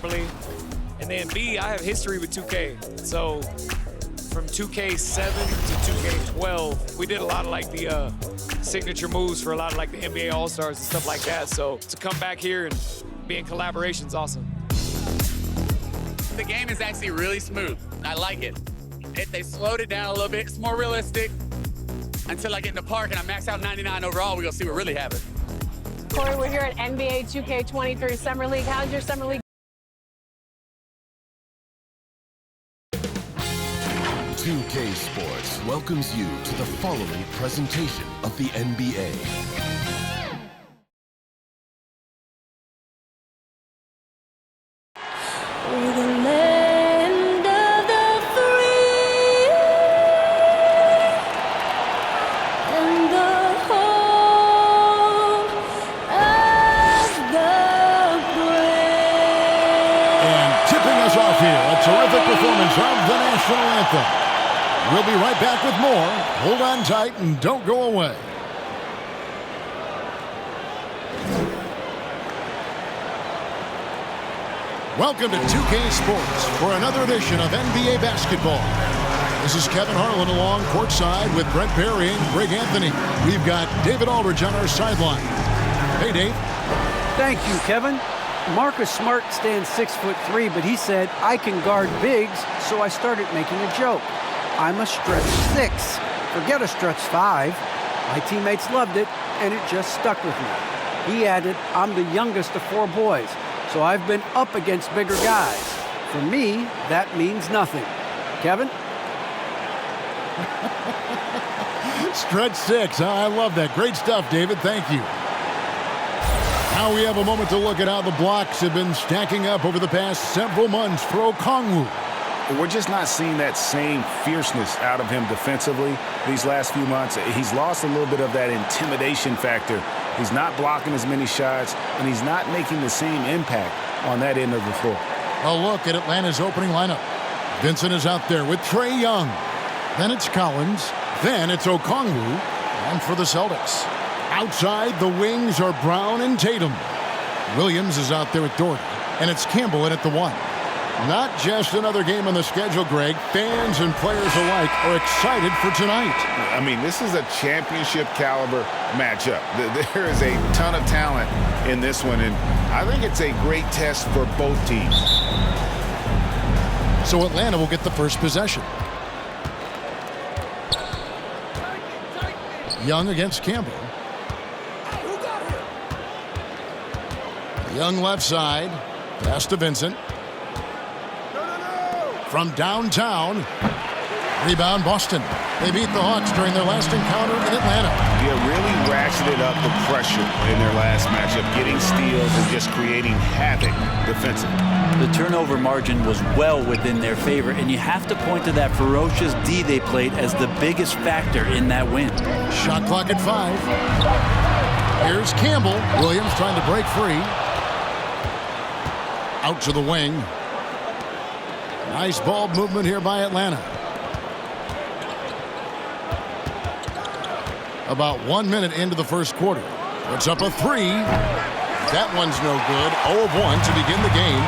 properly. And then B, I have history with 2K. So from 2K7 to 2K12, we did a lot of like the signature moves for a lot of like the NBA All-Stars and stuff like that. So to come back here and be in collaboration is awesome. The game is actually really smooth. I like it. They slowed it down a little bit. It's more realistic. Until I get in the park and I max out 99 overall, we're gonna see what really happens. Corey, we're here at NBA 2K23 Summer League. How's your Summer League? 2K Sports welcomes you to the following presentation of the NBA. We're the land of the free and the home of the brave. And tipping us off here, a terrific performance of the national anthem. We'll be right back with more. Hold on tight and don't go away. Welcome to 2K Sports for another edition of NBA basketball. This is Kevin Harlan along courtside with Brent Barry and Greg Anthony. We've got David Aldridge on our sideline. Hey, Dave. Thank you, Kevin. Marcus Smart stands 6'3", but he said, I can guard bigs, so I started making a joke. I'm a stretch 6. Forget a stretch 5. My teammates loved it, and it just stuck with me. He added, I'm the youngest of 4 boys, so I've been up against bigger guys. For me, that means nothing. Kevin? Stretch 6. I love that. Great stuff, David. Thank you. Now we have a moment to look at how the blocks have been stacking up over the past several months for Okongwu. We're just not seeing that same fierceness out of him defensively these last few months. He's lost a little bit of that intimidation factor. He's not blocking as many shots, and he's not making the same impact on that end of the floor. A look at Atlanta's opening lineup. Vincent is out there with Trae Young. Then it's Collins. Then it's Okongwu. And for the Celtics, outside the wings are Brown and Tatum. Williams is out there with Doherty. And it's Campbell in at the 1. Not just another game on the schedule, Greg. Fans and players alike are excited for tonight. I mean, this is a championship caliber matchup. There is a ton of talent in this one, and I think it's a great test for both teams. So Atlanta will get the first possession. Young against Campbell. Young left side. Pass to Vincent. From downtown. Rebound Boston. They beat the Hawks during their last encounter in Atlanta. Yeah, really ratcheted up the pressure in their last matchup, getting steals and just creating havoc defensively. The turnover margin was well within their favor, and you have to point to that ferocious D they played as the biggest factor in that win. Shot clock at 5. Here's Campbell. Williams trying to break free. Out to the wing. Nice ball movement here by Atlanta. About 1 minute into the first quarter. Puts up a 3. That one's no good. 0 of 1 to begin the game.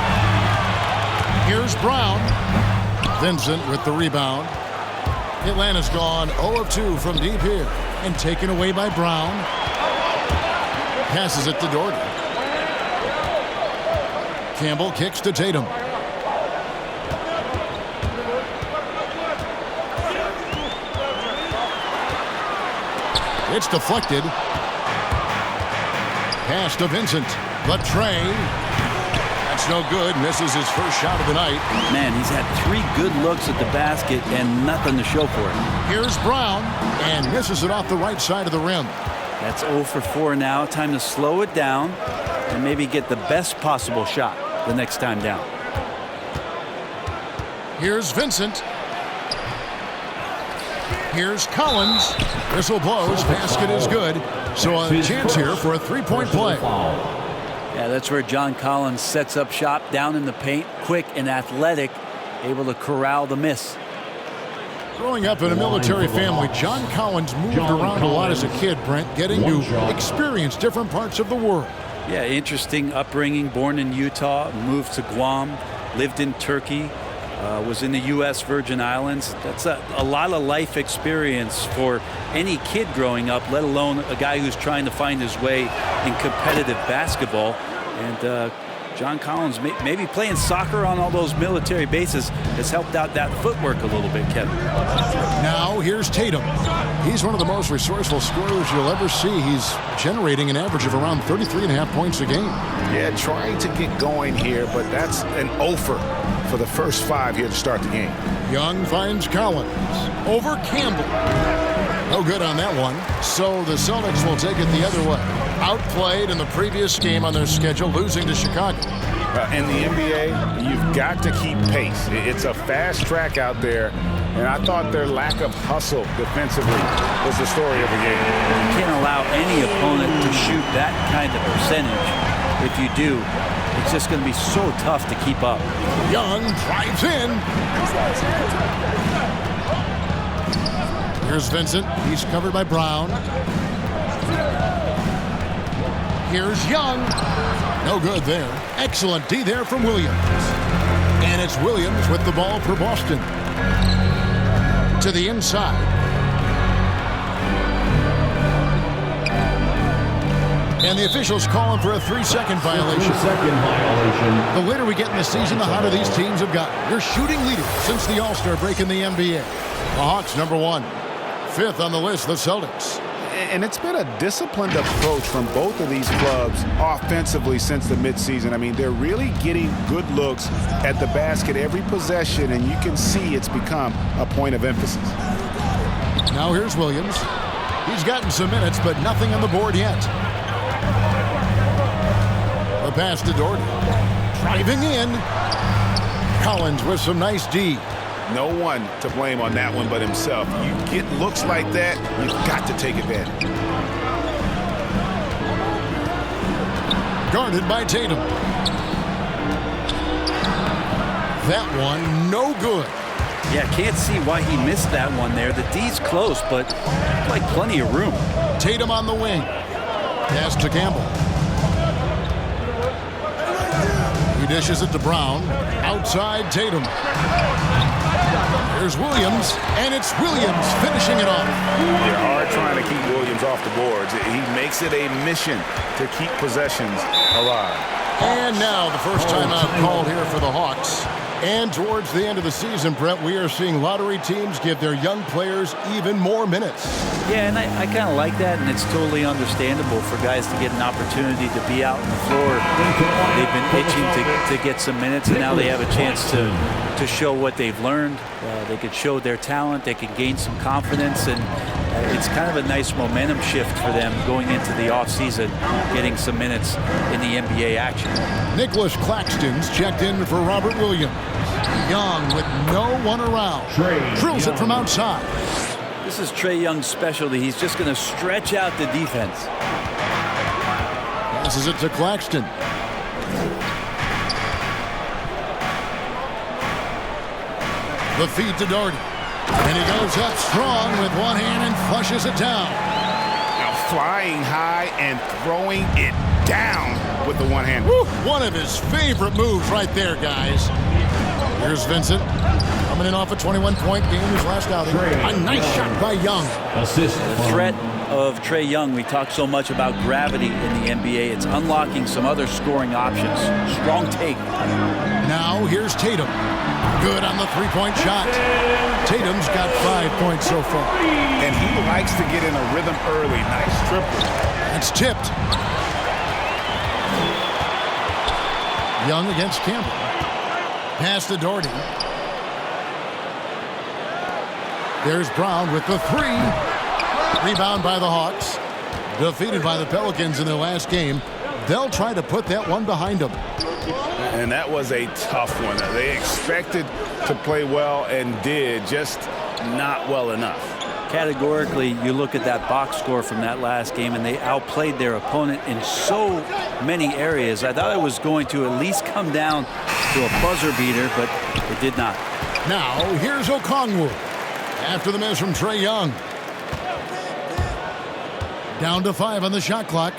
Here's Brown. Vincent with the rebound. Atlanta's gone 0 of 2 from deep here. And taken away by Brown. Passes it to Doherty. Campbell kicks to Tatum. It's deflected. Pass to Vincent. The Trae. That's no good. Misses his first shot of the night. Man, he's had 3 good looks at the basket and nothing to show for it. Here's Brown. And misses it off the right side of the rim. That's 0 for 4 now. Time to slow it down and maybe get the best possible shot the next time down. Here's Vincent. Here's Collins. Whistle blows. Basket is good. So a chance here for a 3-point play. Yeah, that's where John Collins sets up shop down in the paint. Quick and athletic. Able to corral the miss. Growing up in a military family, John Collins moved around a lot as a kid, Brent, getting to experience different parts of the world. Yeah, interesting upbringing. Born in Utah, moved to Guam, lived in Turkey, was in the U.S. Virgin Islands. That's a lot of life experience for any kid growing up, let alone a guy who's trying to find his way in competitive basketball. And John Collins, maybe playing soccer on all those military bases has helped out that footwork a little bit, Kevin. Now here's Tatum. He's one of the most resourceful scorers you'll ever see. He's generating an average of around 33.5 points a game. Yeah, trying to get going here, but that's an offer for the first 5 here to start the game. Young finds Collins over Campbell. No good on that one. So the Celtics will take it the other way. Outplayed in the previous game on their schedule, losing to Chicago. In the NBA, you've got to keep pace. It's a fast track out there, and I thought their lack of hustle defensively was the story of the game. You can't allow any opponent to shoot that kind of percentage. If you do, it's just going to be so tough to keep up. Young drives in. Here's Vincent. He's covered by Brown. Here's Young. No good there. Excellent D there from Williams. And it's Williams with the ball for Boston. To the inside. And the officials calling for a 3-second violation. 3-second violation. The later we get in the season, the hotter these teams have gotten. They're shooting leaders since the All-Star break in the NBA. The Hawks, number 1. 5th on the list, the Celtics. And it's been a disciplined approach from both of these clubs offensively since the midseason. I mean, they're really getting good looks at the basket every possession, and you can see it's become a point of emphasis. Now here's Williams. He's gotten some minutes, but nothing on the board yet. The pass to Doherty. Driving in. Collins with some nice D. No one to blame on that one but himself. You get looks like that, you've got to take advantage. Guarded by Tatum. That one, no good. Yeah, can't see why he missed that one there. The D's close, but like plenty of room. Tatum on the wing. Pass to Campbell. He dishes it to Brown. Outside Tatum. There's Williams, and it's Williams finishing it off. They're hard trying to keep Williams off the boards. He makes it a mission to keep possessions alive. And now the first timeout called here for the Hawks. And towards the end of the season, Brett, we are seeing lottery teams give their young players even more minutes. Yeah, and I kind of like that, and it's totally understandable for guys to get an opportunity to be out on the floor. They've been itching to get some minutes, and now they have a chance to show what they've learned. They could show their talent. They could gain some confidence, and it's kind of a nice momentum shift for them going into the offseason, getting some minutes in the NBA action. Nicholas Claxton's checked in for Robert Williams. Young with no one around. Drills it from outside. This is Trae Young's specialty. He's just going to stretch out the defense. Passes it to Claxton. The feed to Doherty. And he goes up strong with one hand and flushes it down. Now flying high and throwing it down with the one hand. Woo, one of his favorite moves right there, guys. Here's Vincent. Coming in off a 21-point game his last outing. A nice shot by Young. Assist. The threat of Trae Young, we talk so much about gravity in the NBA. It's unlocking some other scoring options. Strong take. Now here's Tatum. Good on the three-point shot. Tatum's got 5 points so far. And he likes to get in a rhythm early. Nice triple. It's tipped. Young against Campbell. Pass to Doherty. There's Brown with the three. Rebound by the Hawks. Defeated by the Pelicans in their last game. They'll try to put that one behind them. And that was a tough one. They expected to play well and did, just not well enough. Categorically, you look at that box score from that last game, and they outplayed their opponent in so many areas. I thought it was going to at least come down to a buzzer beater, but it did not. Now, here's Okongwu. After the miss from Trae Young. Down to 5 on the shot clock.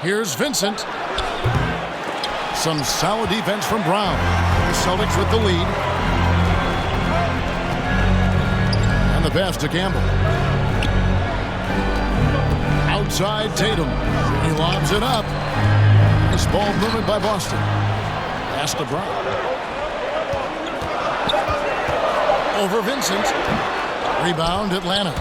Here's Vincent. Some solid defense from Brown. The Celtics with the lead. And the pass to Campbell. Outside Tatum. He lobs it up. Nice ball movement by Boston. Pass to Brown. Over Vincent. Rebound Atlanta.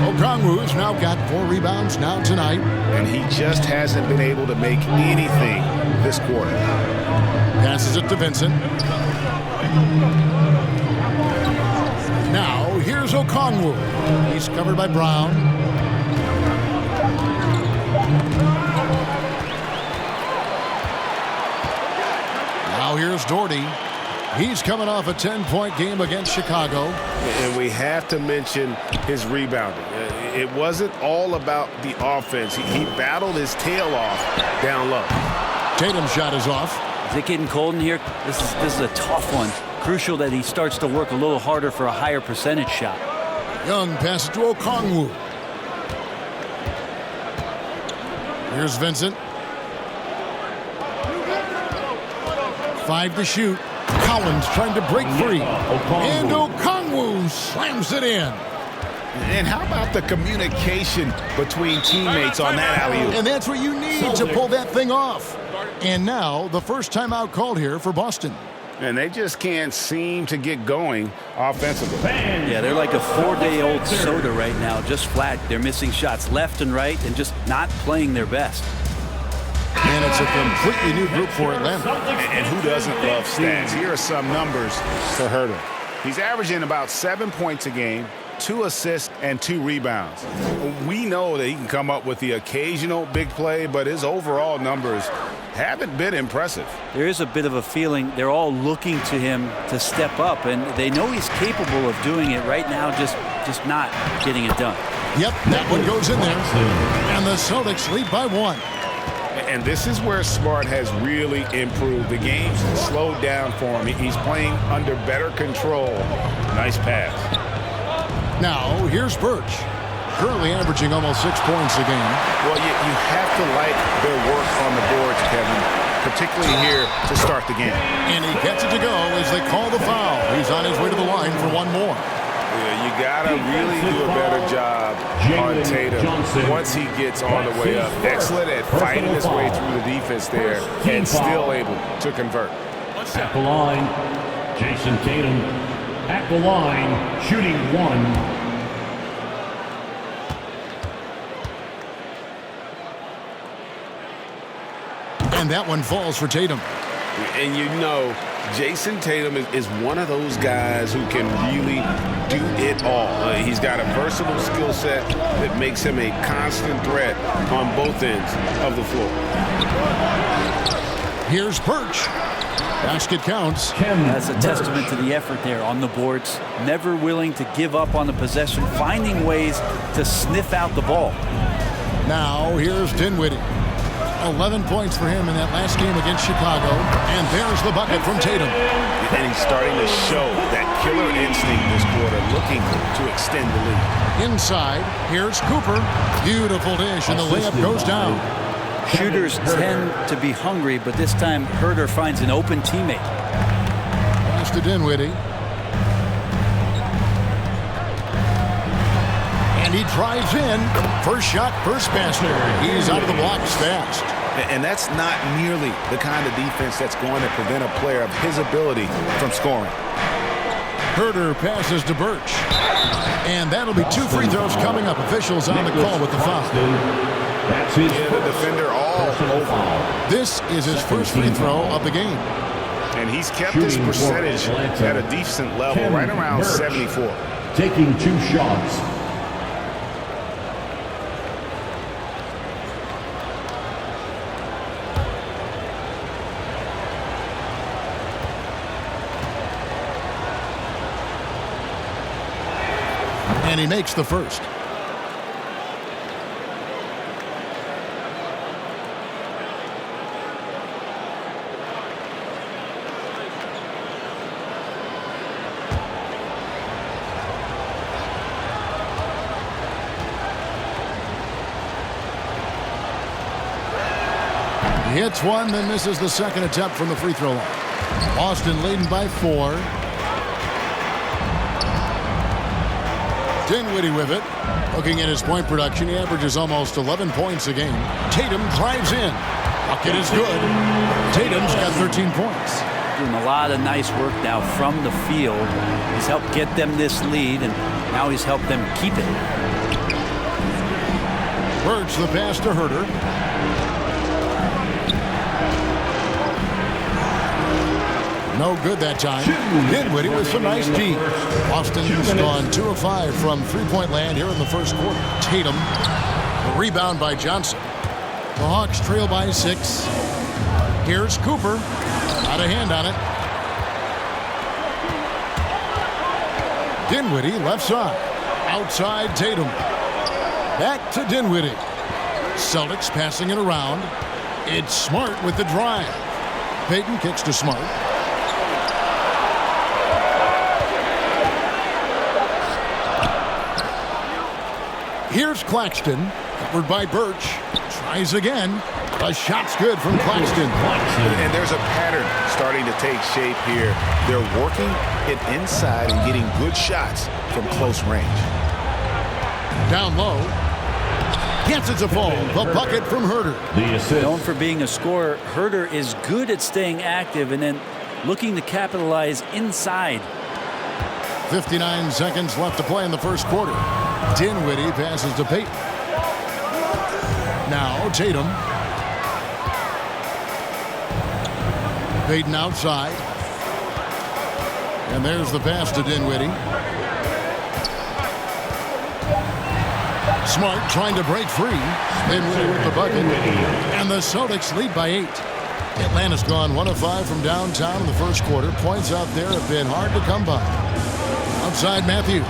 Okongwu's now got 4 rebounds now tonight. And he just hasn't been able to make anything this quarter. Passes it to Vincent. Now here's Okongwu. He's covered by Brown. Now here's Doherty. He's coming off a 10-point game against Chicago. And we have to mention his rebounding. It wasn't all about the offense. He battled his tail off down low. Tatum's shot is off. Is it getting cold in here? This is a tough one. Crucial that he starts to work a little harder for a higher percentage shot. Young passes to Okongwu. Here's Vincent. 5 to shoot. Collins trying to break free. And Okongwu slams it in. And how about the communication between teammates on that alley-oop? And that's what you need to pull that thing off. And now the first timeout called here for Boston. And they just can't seem to get going offensively. Yeah, they're like a 4-day-old soda right now, just flat. They're missing shots left and right and just not playing their best. And it's a completely new group for Atlanta. And who doesn't love stats? Here are some numbers to Herter. He's averaging about 7 points a game, 2 assists, and 2 rebounds. We know that he can come up with the occasional big play, but his overall numbers haven't been impressive. There is a bit of a feeling they're all looking to him to step up, and they know he's capable of doing it right now, just not getting it done. Yep, that one goes in there. And the Celtics lead by 1. And this is where Smart has really improved. The game's slowed down for him. He's playing under better control. Nice pass. Now, here's Birch. Currently averaging almost 6 points a game. Well, you have to like their work on the boards, Kevin, particularly here to start the game. And he gets it to go as they call the foul. He's on his way to the line for 1 more. Yeah, you got to really do a better job on Tatum once he gets on the way up. Excellent at fighting his way through the defense there and still able to convert. At the line, Jason Tatum. At the line, shooting 1. And that one falls for Tatum. And you know, Jason Tatum is one of those guys who can really do it all. He's got a versatile skill set that makes him a constant threat on both ends of the floor. Here's Birch. Basket counts. That's a testament to the effort there on the boards. Never willing to give up on the possession, finding ways to sniff out the ball. Now here's Dinwiddie. 11 points for him in that last game against Chicago. And there's the bucket from Tatum. And he's starting to show that killer instinct this quarter, looking to extend the lead. Inside, here's Cooper. Beautiful dish, and the layup goes down. Shooters tend to be hungry, but this time Herter finds an open teammate. Pass to Dinwiddie. And he drives in. First shot, first basket. He's out of the blocks fast. And that's not nearly the kind of defense that's going to prevent a player of his ability from scoring. Herter passes to Birch. And that'll be 2 free throws coming up. Officials on the call with the foul. Yeah, the defender all over. This is his first free throw of the game. And he's kept his percentage at a decent level, right around 74. Taking 2 shots. And he makes the first. hits one, then misses the second attempt from the free throw line. Boston leading by 4. Dinwiddie with it. Looking at his point production, he averages almost 11 points a game. Tatum drives in. Bucket is good. Tatum's got 13 points. Doing a lot of nice work now from the field. He's helped get them this lead, and now he's helped them keep it. Birch the pass to Herter. No good that time. Dinwiddie with some nice D. Boston's gone 2 of 5 from three-point land here in the first quarter. Tatum, a rebound by Johnson. The Hawks trail by 6. Here's Cooper. Got a hand on it. Dinwiddie left side. Outside Tatum. Back to Dinwiddie. Celtics passing it around. It's Smart with the drive. Payton kicks to Smart. Here's Claxton, covered by Birch. Tries again. A shot's good from Claxton. And there's a pattern starting to take shape here. They're working it inside and getting good shots from close range. Down low. Gets it to fall. The bucket from Herter. Known for being a scorer, Herter is good at staying active and then looking to capitalize inside. 59 seconds left to play in the first quarter. Dinwiddie passes to Payton. Now Tatum. Payton outside. And there's the pass to Dinwiddie. Smart trying to break free. Dinwiddie with the bucket. And the Celtics lead by 8. Atlanta's gone 1 of 5 from downtown in the first quarter. Points out there have been hard to come by. Outside Matthews.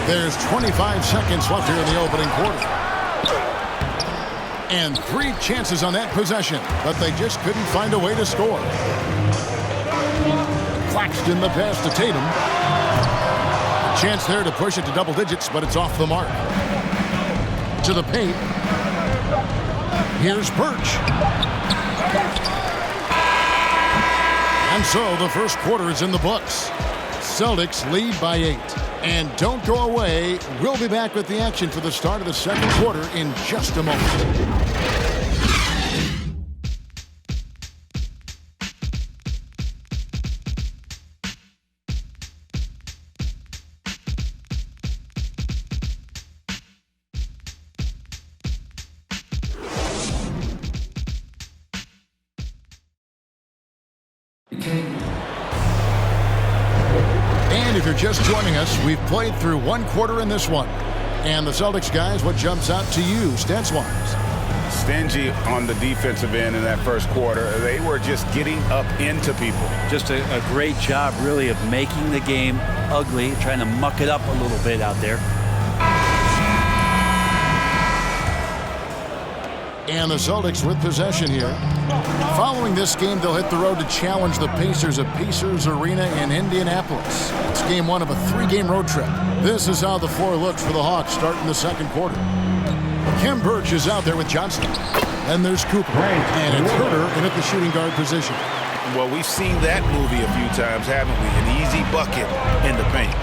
There's 25 seconds left here in the opening quarter. And 3 chances on that possession, but they just couldn't find a way to score. Claxton the pass to Tatum. A chance there to push it to double digits, but it's off the mark. To the paint. Here's Birch. And so the first quarter is in the books. Celtics lead by 8. And don't go away. We'll be back with the action for the start of the second quarter in just a moment. If you're just joining us, we've played through 1 quarter in this one. And the Celtics guys, what jumps out to you, stats-wise? Stingy on the defensive end in that first quarter. They were just getting up into people. Just a great job, really, of making the game ugly, trying to muck it up a little bit out there. And the Celtics with possession here. Following this game, they'll hit the road to challenge the Pacers at Pacers Arena in Indianapolis. It's game 1 of a 3-game road trip. This is how the floor looks for the Hawks starting the second quarter. Khem Birch is out there with Johnson. And there's Cooper. And it's Herter in at the shooting guard position. Well, we've seen that movie a few times, haven't we? An easy bucket in the paint.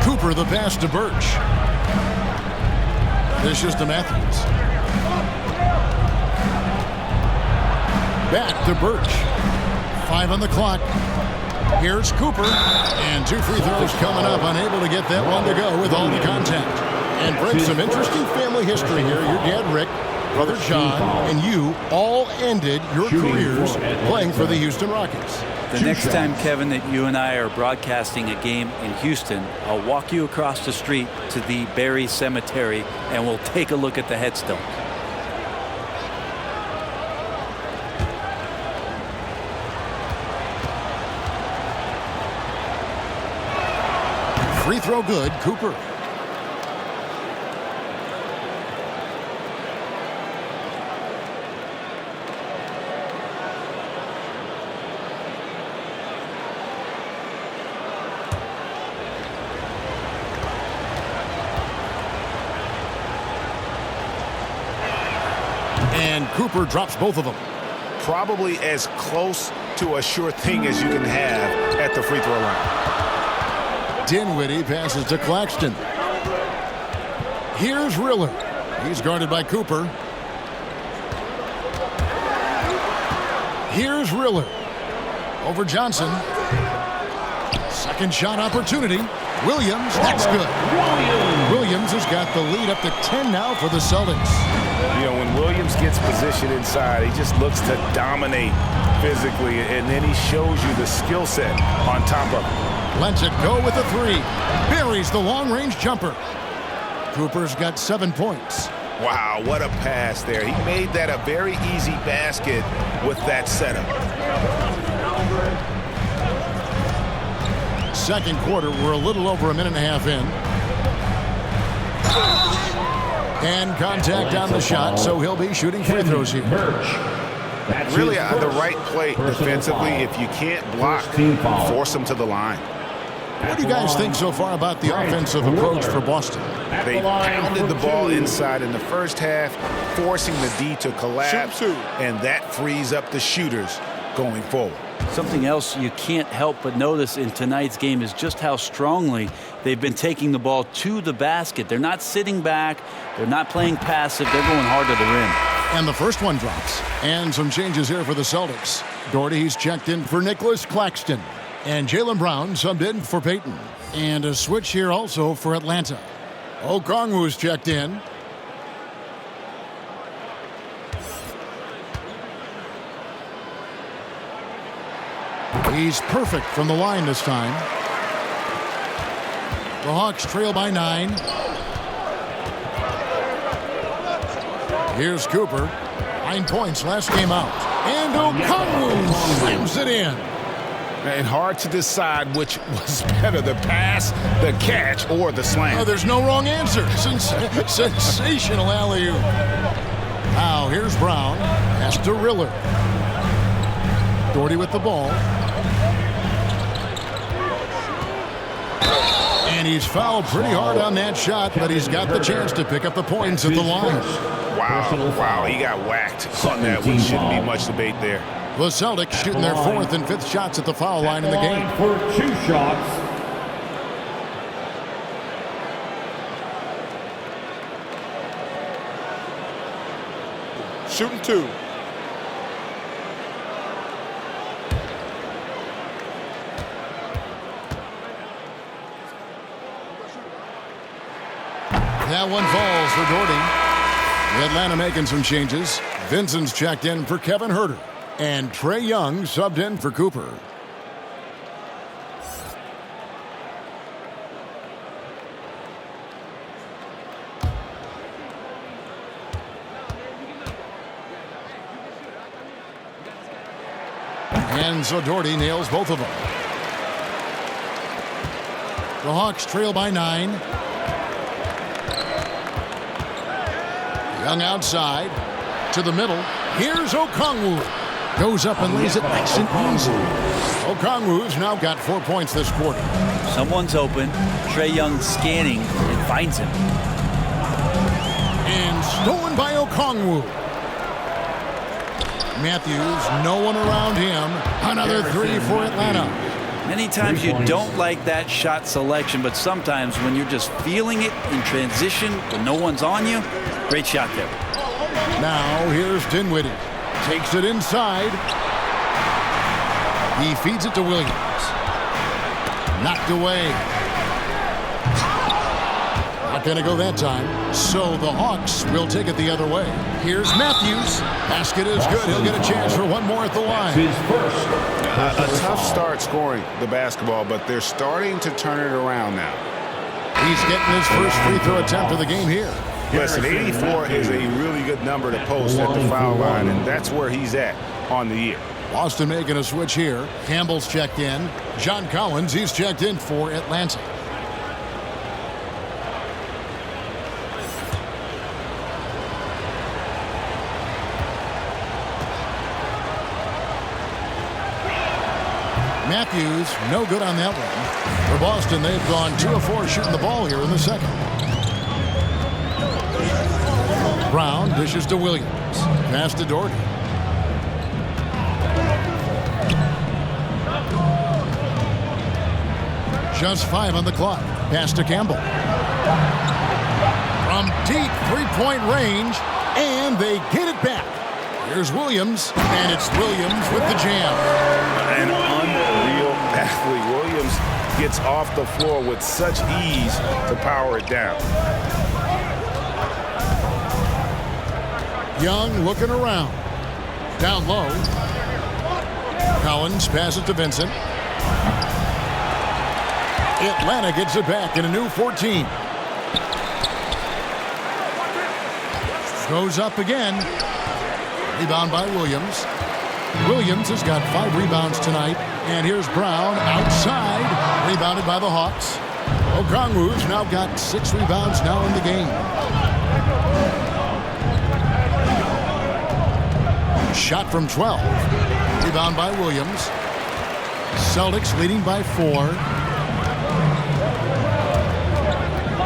Cooper the pass to Birch. This is to Matthews. Back to Birch. 5 on the clock. Here's Cooper. And 2 free throws coming up. Unable to get that one to go with all the contact. And Brent, some interesting family history here. Your dad, Rick, brother John, and you all ended your careers playing for the Houston Rockets. The next time, Kevin, that you and I are broadcasting a game in Houston, I'll walk you across the street to the Berry Cemetery, and we'll take a look at the headstone. Free throw good, Cooper. And Cooper drops both of them. Probably as close to a sure thing as you can have at the free throw line. Dinwiddie passes to Claxton. Here's Riller. He's guarded by Cooper. Here's Riller. Over Johnson. Second shot opportunity. Williams, that's good. Williams has got the lead up to 10 now for the Celtics. You know, when Williams gets positioned inside, he just looks to dominate physically, and then he shows you the skill set on top of it. Lets it go with a three. Buries the long-range jumper. Cooper's got 7 points. Wow, what a pass there. He made that a very easy basket with that setup. Second quarter, we're a little over a minute and a half in. And contact on the shot, so he'll be shooting free throws here. Really the right play defensively. If you can't block, force them to the line. What do you guys think so far about the offensive approach for Boston? They pounded the ball inside in the first half, forcing the D to collapse, and that frees up the shooters going forward. Something else you can't help but notice in tonight's game is just how strongly they've been taking the ball to the basket. They're not sitting back. They're not playing passive. They're going hard to the rim. And the first one drops. And some changes here for the Celtics. Doherty's checked in for Nicholas Claxton. And Jaylen Brown subbed in for Payton. And a switch here also for Atlanta. Okongwu's checked in. He's perfect from the line this time. The Hawks trail by 9. Here's Cooper. 9 points last game out. And Okongwu slams it in. And hard to decide which was better, the pass, the catch, or the slam. Oh, there's no wrong answer. Sensational alley-oop. Now here's Brown. Pass to Riller. Doherty with the ball. And he's fouled pretty hard on that shot, but he's got the chance to pick up the points at the line. Wow, he got whacked on that one. Shouldn't be much debate there. The Celtics shooting their 4th and 5th shots at the foul line in the game. For 2 shots. Shooting 2. That one falls for Doherty. Atlanta making some changes. Vincent's checked in for Kevin Huerter. And Trae Young subbed in for Cooper. And so Doherty nails both of them. The Hawks trail by 9. Young outside to the middle. Here's Okongwu. Goes up and lays it nice and easy. Okongwu's now got 4 points this quarter. Someone's open. Trae Young scanning and finds him. And stolen by Okongwu. Matthews, no one around him. Another 3 for Atlanta. Many times you don't like that shot selection, but sometimes when you're just feeling it in transition when no one's on you, great shot there. Now here's Dinwiddie. Takes it inside. He feeds it to Williams. Knocked away. Not going to go that time. So the Hawks will take it the other way. Here's Matthews. Basket is good. He'll get a chance for one more at the line. A tough start scoring the basketball, but they're starting to turn it around now. He's getting his first free throw attempt of the game here. Listen, 84 is a really good number to post at the foul line, and that's where he's at on the year. Boston making a switch here. Campbell's checked in. John Collins, he's checked in for Atlanta. Matthews, no good on that one. For Boston, they've gone 2 of 4 shooting the ball here in the second. Brown dishes to Williams. Pass to Doherty. Just 5 on the clock. Pass to Campbell. From deep three-point range, and they get it back. Here's Williams, and it's Williams with the jam. An unreal athlete. Williams gets off the floor with such ease to power it down. Young looking around. Down low. Collins passes to Vincent. Atlanta gets it back in a new 14. Goes up again. Rebound by Williams. Williams has got 5 rebounds tonight. And here's Brown outside. Rebounded by the Hawks. Okongwu's now got 6 rebounds now in the game. Shot from 12. Rebound by Williams. Celtics leading by 4.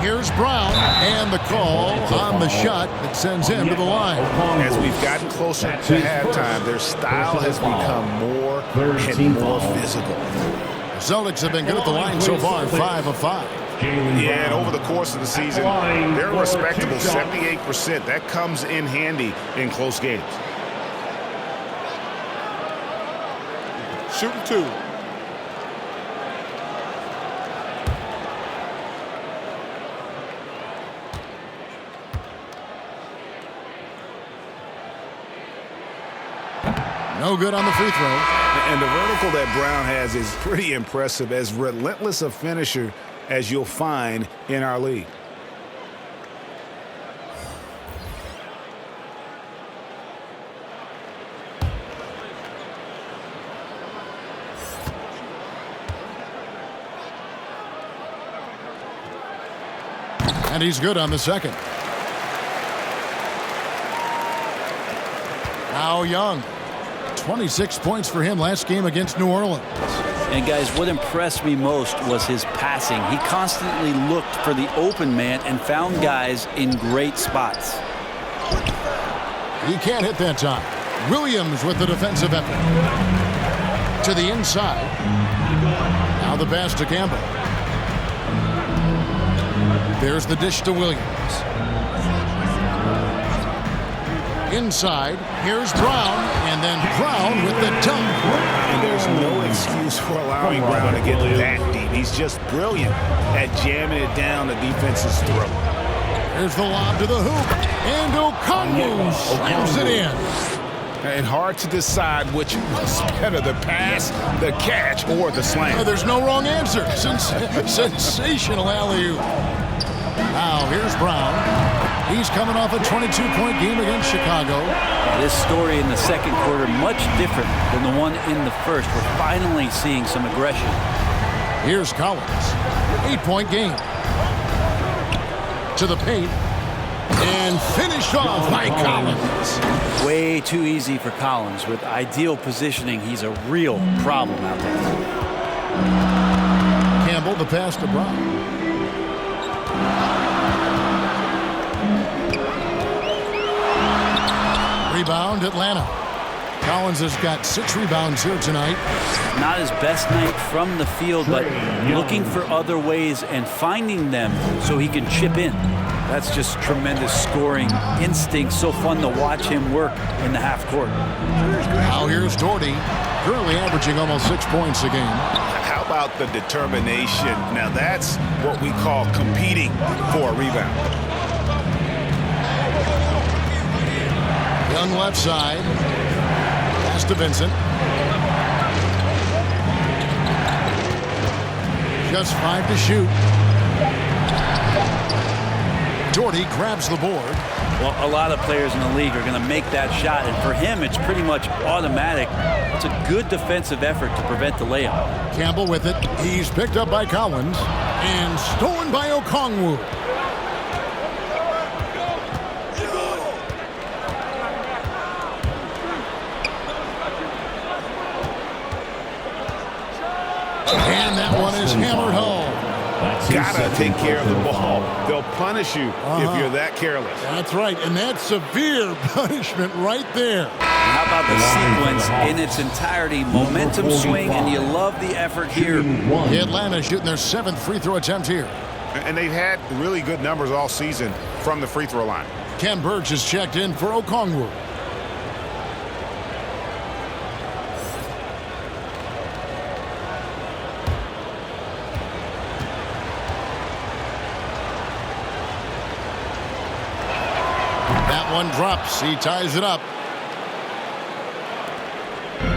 Here's Brown, and the call on the shot that sends him to the line. As we've gotten closer to halftime, their style has become more and more physical. The Celtics have been good at the line so far, 5 of 5. Yeah, and over the course of the season, they're a respectable 78%. That comes in handy in close games. Shooting 2. No good on the free throw. And the vertical that Brown has is pretty impressive, as relentless a finisher as you'll find in our league. And he's good on the second. Now Young. 26 points for him last game against New Orleans. And guys, what impressed me most was his passing. He constantly looked for the open man and found guys in great spots. He can't hit that time. Williams with the defensive effort. To the inside. Now the pass to Campbell. There's the dish to Williams. Inside, here's Brown, and then Brown with the dunk. And there's no excuse for allowing Brown to get that deep. He's just brilliant at jamming it down the defense's throat. There's the lob to the hoop, and Okongwu slams it in. And hard to decide which was better, the pass, the catch, or the slam. There's no wrong answer. Sensational alley-oop. Now, here's Brown. He's coming off a 22-point game against Chicago. This story in the second quarter much different than the one in the first. We're finally seeing some aggression. Here's Collins. 8-point game. To the paint. And finished off by Collins. Way too easy for Collins. With ideal positioning, he's a real problem out there. Campbell, the pass to Brown. Rebound, Atlanta. Collins has got 6 rebounds here tonight. Not his best night from the field, but looking for other ways and finding them so he can chip in. That's just tremendous scoring instinct. So fun to watch him work in the half court. Now here's Doherty, currently averaging almost 6 points a game. How about the determination? Now that's what we call competing for a rebound. Young left side. Pass to Vincent. Just 5 to shoot. Doherty grabs the board. Well, a lot of players in the league are going to make that shot, and for him, it's pretty much automatic. It's a good defensive effort to prevent the layup. Campbell with it. He's picked up by Collins and stolen by Okongwu. And that one is hammered home. gotta take care of the ball. They'll punish you if you're that careless. That's right, and that's severe punishment right there. How about the sequence in its entirety? Momentum swing, and you love the effort here. Atlanta shooting their 7th free throw attempt here. And they've had really good numbers all season from the free throw line. Ken Burch is checked in for Okongwu. That one drops. He ties it up.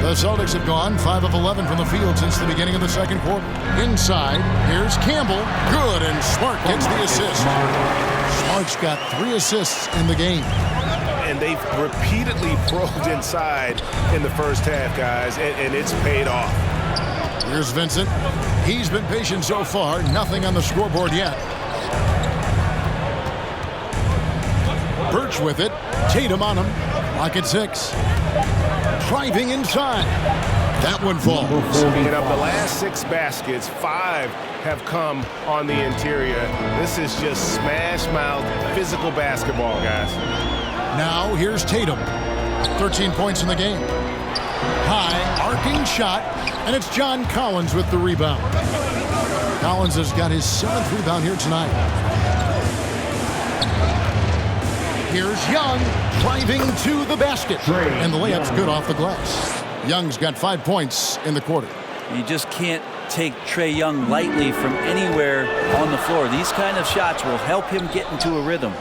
The Celtics have gone 5 of 11 from the field since the beginning of the second quarter. Inside, here's Campbell. Good, and Smart gets the assist. Smart's got 3 assists in the game. And they've repeatedly probed inside in the first half, guys, and it's paid off. Here's Vincent. He's been patient so far. Nothing on the scoreboard yet. Burch with it. Tatum on him. Lock at 6. Driving inside. That one falls. And of the last 6 baskets, 5 have come on the interior. This is just smash-mouth physical basketball, guys. Now here's Tatum. 13 points in the game. High, arcing shot, and it's John Collins with the rebound. Collins has got his 7th rebound here tonight. Here's Young driving to the basket. And the layup's good off the glass. Young's got 5 points in the quarter. You just can't take Trae Young lightly from anywhere on the floor. These kind of shots will help him get into a rhythm.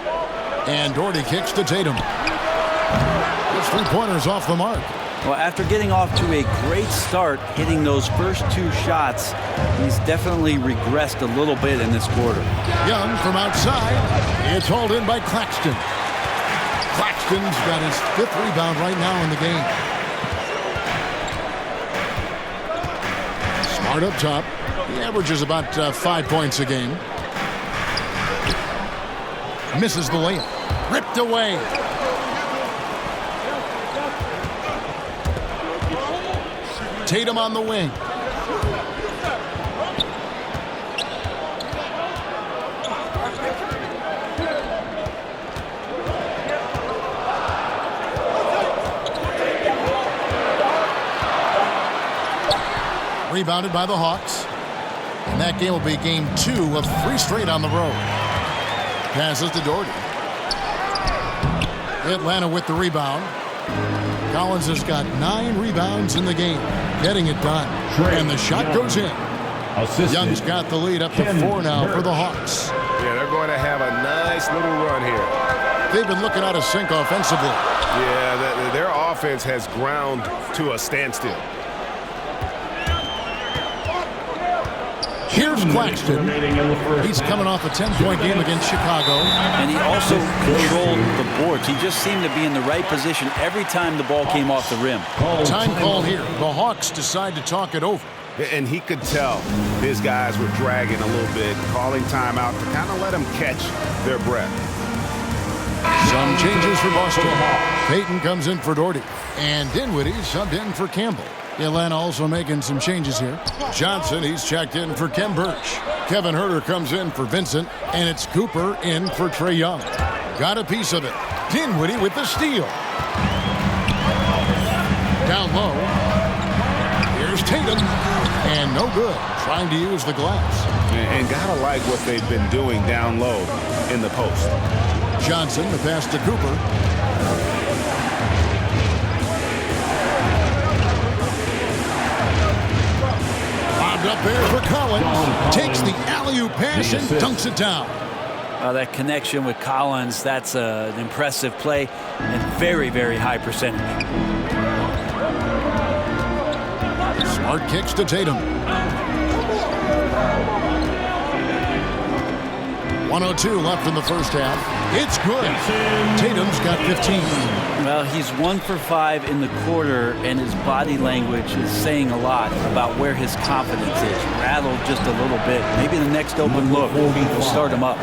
And Doherty kicks to Tatum. Those 3-pointers off the mark. Well, after getting off to a great start, hitting those first 2 shots, he's definitely regressed a little bit in this quarter. Young from outside. It's hauled in by Claxton. Claxton's got his 5th rebound right now in the game. Smart up top. He averages about 5 points a game. Misses the layup. Ripped away. Tatum on the wing. Rebounded by the Hawks. And that game will be game 2 of 3 straight on the road. Passes to Doherty. Atlanta with the rebound. Collins has got 9 rebounds in the game. Getting it done. And the shot goes in. Young's got the lead up to 4 now for the Hawks. Yeah, they're going to have a nice little run here. They've been looking out of sync offensively. Yeah, their offense has ground to a standstill. Here's Claxton. He's coming off a 10-point game against Chicago. And he also controlled the boards. He just seemed to be in the right position every time the ball came off the rim. Time call here. The Hawks decide to talk it over. And he could tell his guys were dragging a little bit, calling timeout to kind of let them catch their breath. Some changes for Boston. Payton comes in for Doherty. And Dinwiddie subbed in for Campbell. Atlanta also making some changes here. Johnson, he's checked in for Ken Burch. Kevin Huerter comes in for Vincent. And it's Cooper in for Trae Young. Got a piece of it. Dinwiddie with the steal. Down low. Here's Tatum. And no good. Trying to use the glass. And gotta like what they've been doing down low in the post. Johnson, the pass to Cooper. Up there for Collins. Takes the alley-oop pass and dunks it down. That connection with Collins, that's an impressive play and very, very high percentage. Smart kicks to Tatum. 1:02 left in the first half. It's good. Tatum's got 15. Well, he's 1 for 5 in the quarter, and his body language is saying a lot about where his confidence is. Rattled just a little bit. Maybe the next open look will start him up.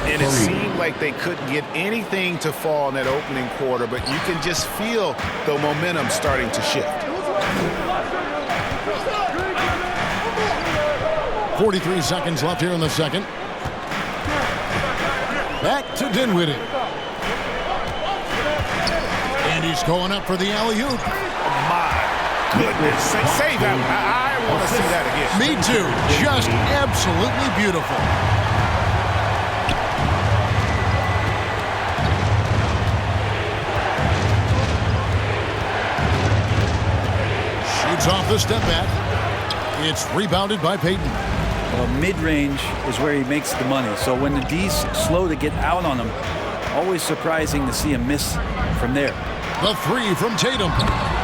And it seemed like they couldn't get anything to fall in that opening quarter, but you can just feel the momentum starting to shift. 43 seconds left here in the second. Back to Dinwiddie. And he's going up for the alley-oop. My goodness. Save that one. I want to see that again. Me too. Just absolutely beautiful. Shoots off the step back. It's rebounded by Payton. Well, mid-range is where he makes the money. So when the D's slow to get out on him, always surprising to see him miss from there. The three from Tatum.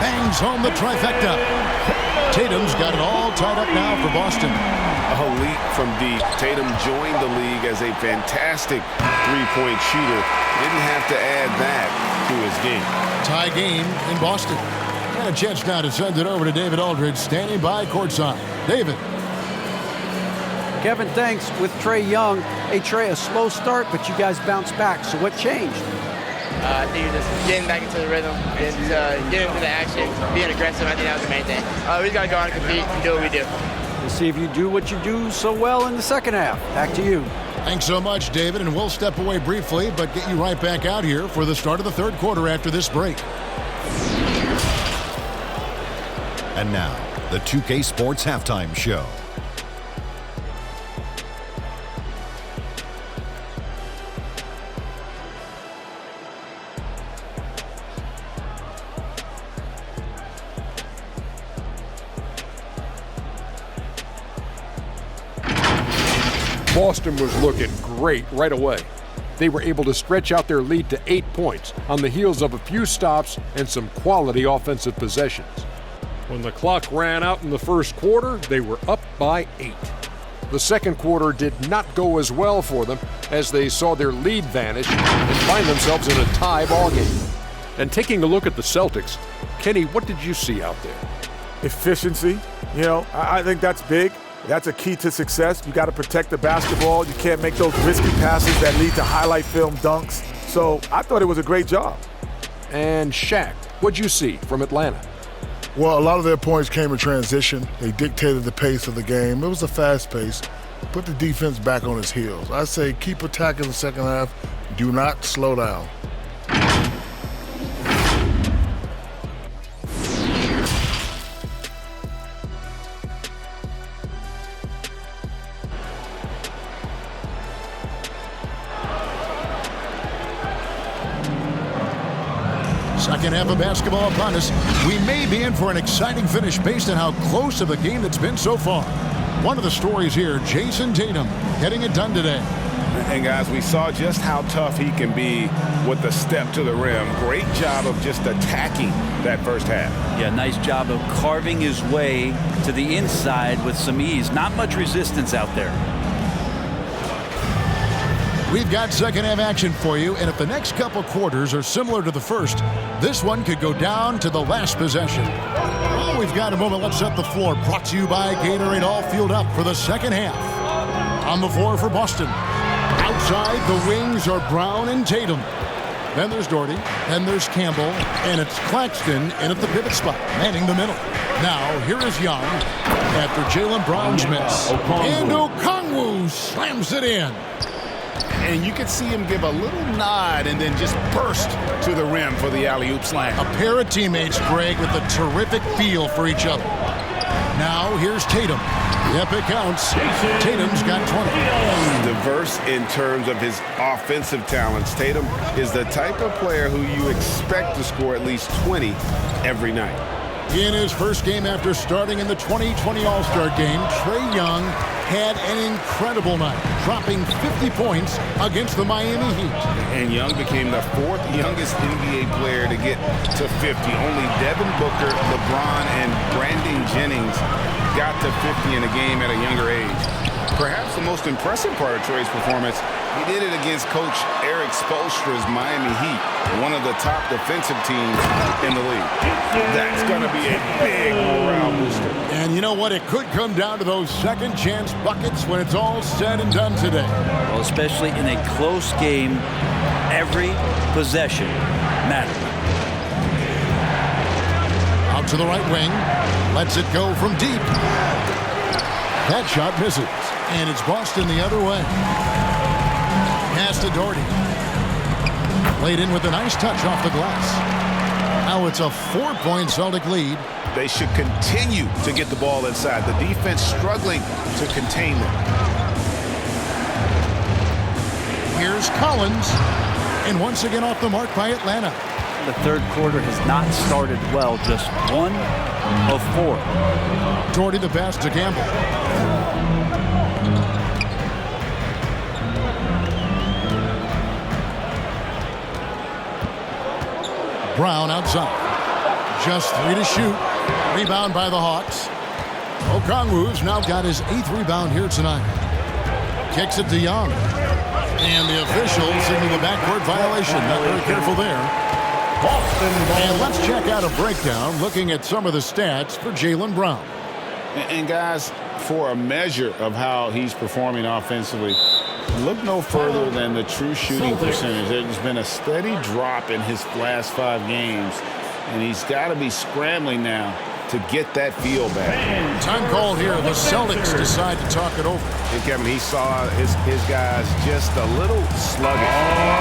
Bangs home the trifecta. Tatum's got it all tied up now for Boston. A leap from deep. Tatum joined the league as a fantastic three-point shooter. Didn't have to add that to his game. Tie game in Boston. And a chance now to send it over to David Aldridge, standing by courtside. David. Kevin, thanks. With Trae Young, hey, Trae, a slow start, but you guys bounced back. So what changed? I think just getting back into the rhythm, getting into the action, being aggressive. I think that was the main thing. We just got to go out and compete and do what we do. We'll see if you do what you do so well in the second half. Back to you. Thanks so much, David. And we'll step away briefly, but get you right back out here for the start of the third quarter after this break. And now, the 2K Sports Halftime Show. Boston was looking great right away. They were able to stretch out their lead to 8 points on the heels of a few stops and some quality offensive possessions. When the clock ran out in the first quarter, they were up by 8. The second quarter did not go as well for them as they saw their lead vanish and find themselves in a tie ball game. And taking a look at the Celtics, Kenny, what did you see out there? Efficiency. You know, I think that's big. That's a key to success. You got to protect the basketball. You can't make those risky passes that lead to highlight film dunks. So I thought it was a great job. And Shaq, what'd you see from Atlanta? Well, a lot of their points came in transition. They dictated the pace of the game. It was a fast pace. Put the defense back on its heels. I say keep attacking the second half. Do not slow down. Second half of basketball upon us. We may be in for an exciting finish based on how close of the game that's been so far. One of the stories here, Jason Tatum getting it done today. And guys, we saw just how tough he can be with the step to the rim. Great job of just attacking that first half. Yeah, nice job of carving his way to the inside with some ease. Not much resistance out there. We've got second half action for you, and if the next couple quarters are similar to the first, this one could go down to the last possession. Well, we've got a moment. Let's set the floor. Brought to you by Gatorade, all fueled up for the second half. On the floor for Boston. Outside, the wings are Brown and Tatum. Then there's Doherty, then there's Campbell, and it's Claxton in at the pivot spot, manning the middle. Now, here is Young after Jaylen Brown's miss. And Okongwu slams it in. And you could see him give a little nod and then just burst to the rim for the alley-oop slam. A pair of teammates, Greg, with a terrific feel for each other. Now, here's Tatum. Yep, it counts. Tatum's got 20. Diverse in terms of his offensive talents. Tatum is the type of player who you expect to score at least 20 every night. In his first game after starting in the 2020 All-Star game, Trae Young had an incredible night, dropping 50 points against the Miami Heat. And Young became the fourth youngest NBA player to get to 50. Only Devin Booker, LeBron, and Brandon Jennings got to 50 in a game at a younger age. Perhaps the most impressive part of Trae's performance, he did it against Coach Eric Spoelstra's Miami Heat, one of the top defensive teams in the league. That's going to be a big morale booster. And you know what? It could come down to those second chance buckets when it's all said and done today. Well, especially in a close game, every possession matters. Out to the right wing. Lets it go from deep. That shot misses, and it's Boston the other way. Pass to Doherty. Played in with a nice touch off the glass. Now it's a 4-point Celtic lead. They should continue to get the ball inside. The defense struggling to contain them. Here's Collins, and once again off the mark by Atlanta. The third quarter has not started well, just 1 of 4. Doherty the pass to Campbell. Brown outside. Just 3 to shoot. Rebound by the Hawks. Okongwu's now got his 8th rebound here tonight. Kicks it to Young. And the officials into the backcourt violation. Not very careful there. And let's check out a breakdown looking at some of the stats for Jaylen Brown. And guys, for a measure of how he's performing offensively, look no further than the true shooting percentage. There's been a steady drop in his last 5 games, and he's got to be scrambling now to get that feel back. Time called here. The Celtics decide to talk it over. And Kevin, he saw his guys just a little sluggish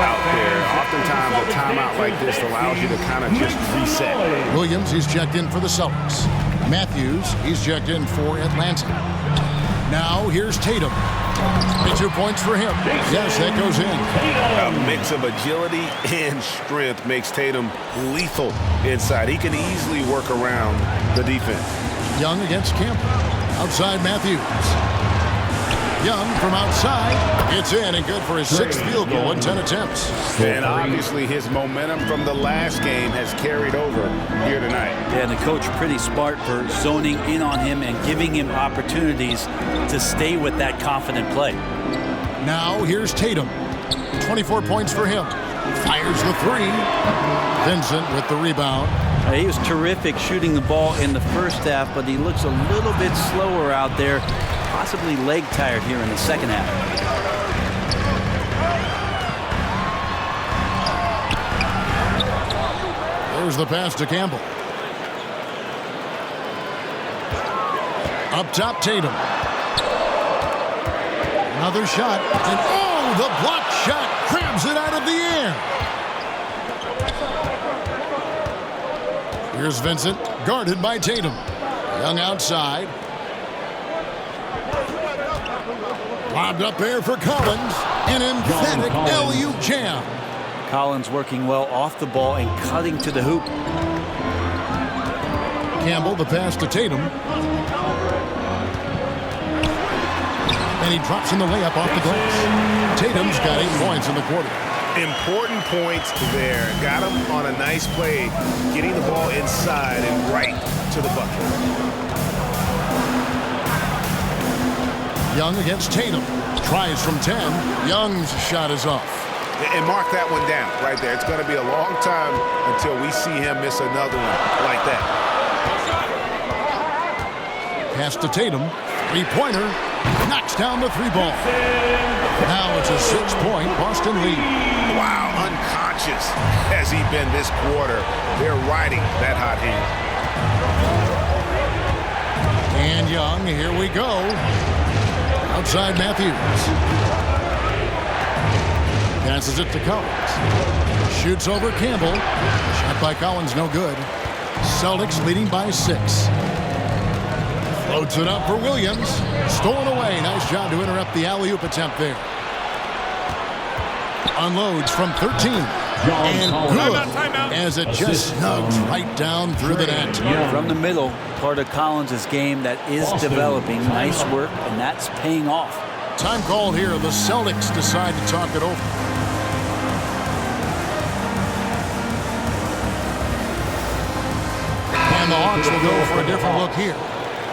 out there. Oftentimes a timeout like this allows you to kind of just reset. Williams, he's checked in for the Celtics. Matthews, he's checked in for Atlanta. Now here's Tatum. 2 points for him. Yes, that goes in. A mix of agility and strength makes Tatum lethal inside. He can easily work around the defense. Young against Campbell. Outside Matthews. Young from outside. It's in and good for his 6th field goal in 10 attempts. And obviously his momentum from the last game has carried over here tonight. Yeah, and the coach pretty smart for zoning in on him and giving him opportunities to stay with that confident play. Now here's Tatum. 24 points for him. Fires the 3. Vincent with the rebound. He was terrific shooting the ball in the first half, but he looks a little bit slower out there, possibly leg tired here in the second half. There's the pass to Campbell. Up top, Tatum. Another shot, and oh, the block shot grabs it out of the air. Here's Vincent, guarded by Tatum. Young outside. Lobbed up there for Collins. An emphatic LU jam. Collins working well off the ball and cutting to the hoop. Campbell, the pass to Tatum. And he drops in the layup off the glass. Tatum's got 8 points in the quarter. Important points there. Got him on a nice play, getting the ball inside and right to the bucket. Young against Tatum. Tries from 10. Young's shot is off. And mark that one down right there. It's going to be a long time until we see him miss another one like that. Pass to Tatum. 3-pointer. Knocks down the 3-ball. Now it's a 6-point Boston lead. Wow, unconscious has he been this quarter. They're riding that hot hand. And Young, here we go. Outside Matthews. Passes it to Collins. Shoots over Campbell. Shot by Collins, no good. Celtics leading by 6. Floats it up for Williams. Stolen away. Nice job to interrupt the alley-oop attempt there. Unloads from 13. And good as it just snugs right down through the net. From the middle, part of Collins' game that is developing. Nice work, and that's paying off. Time called here. The Celtics decide to talk it over. And the Hawks will go for a different look here.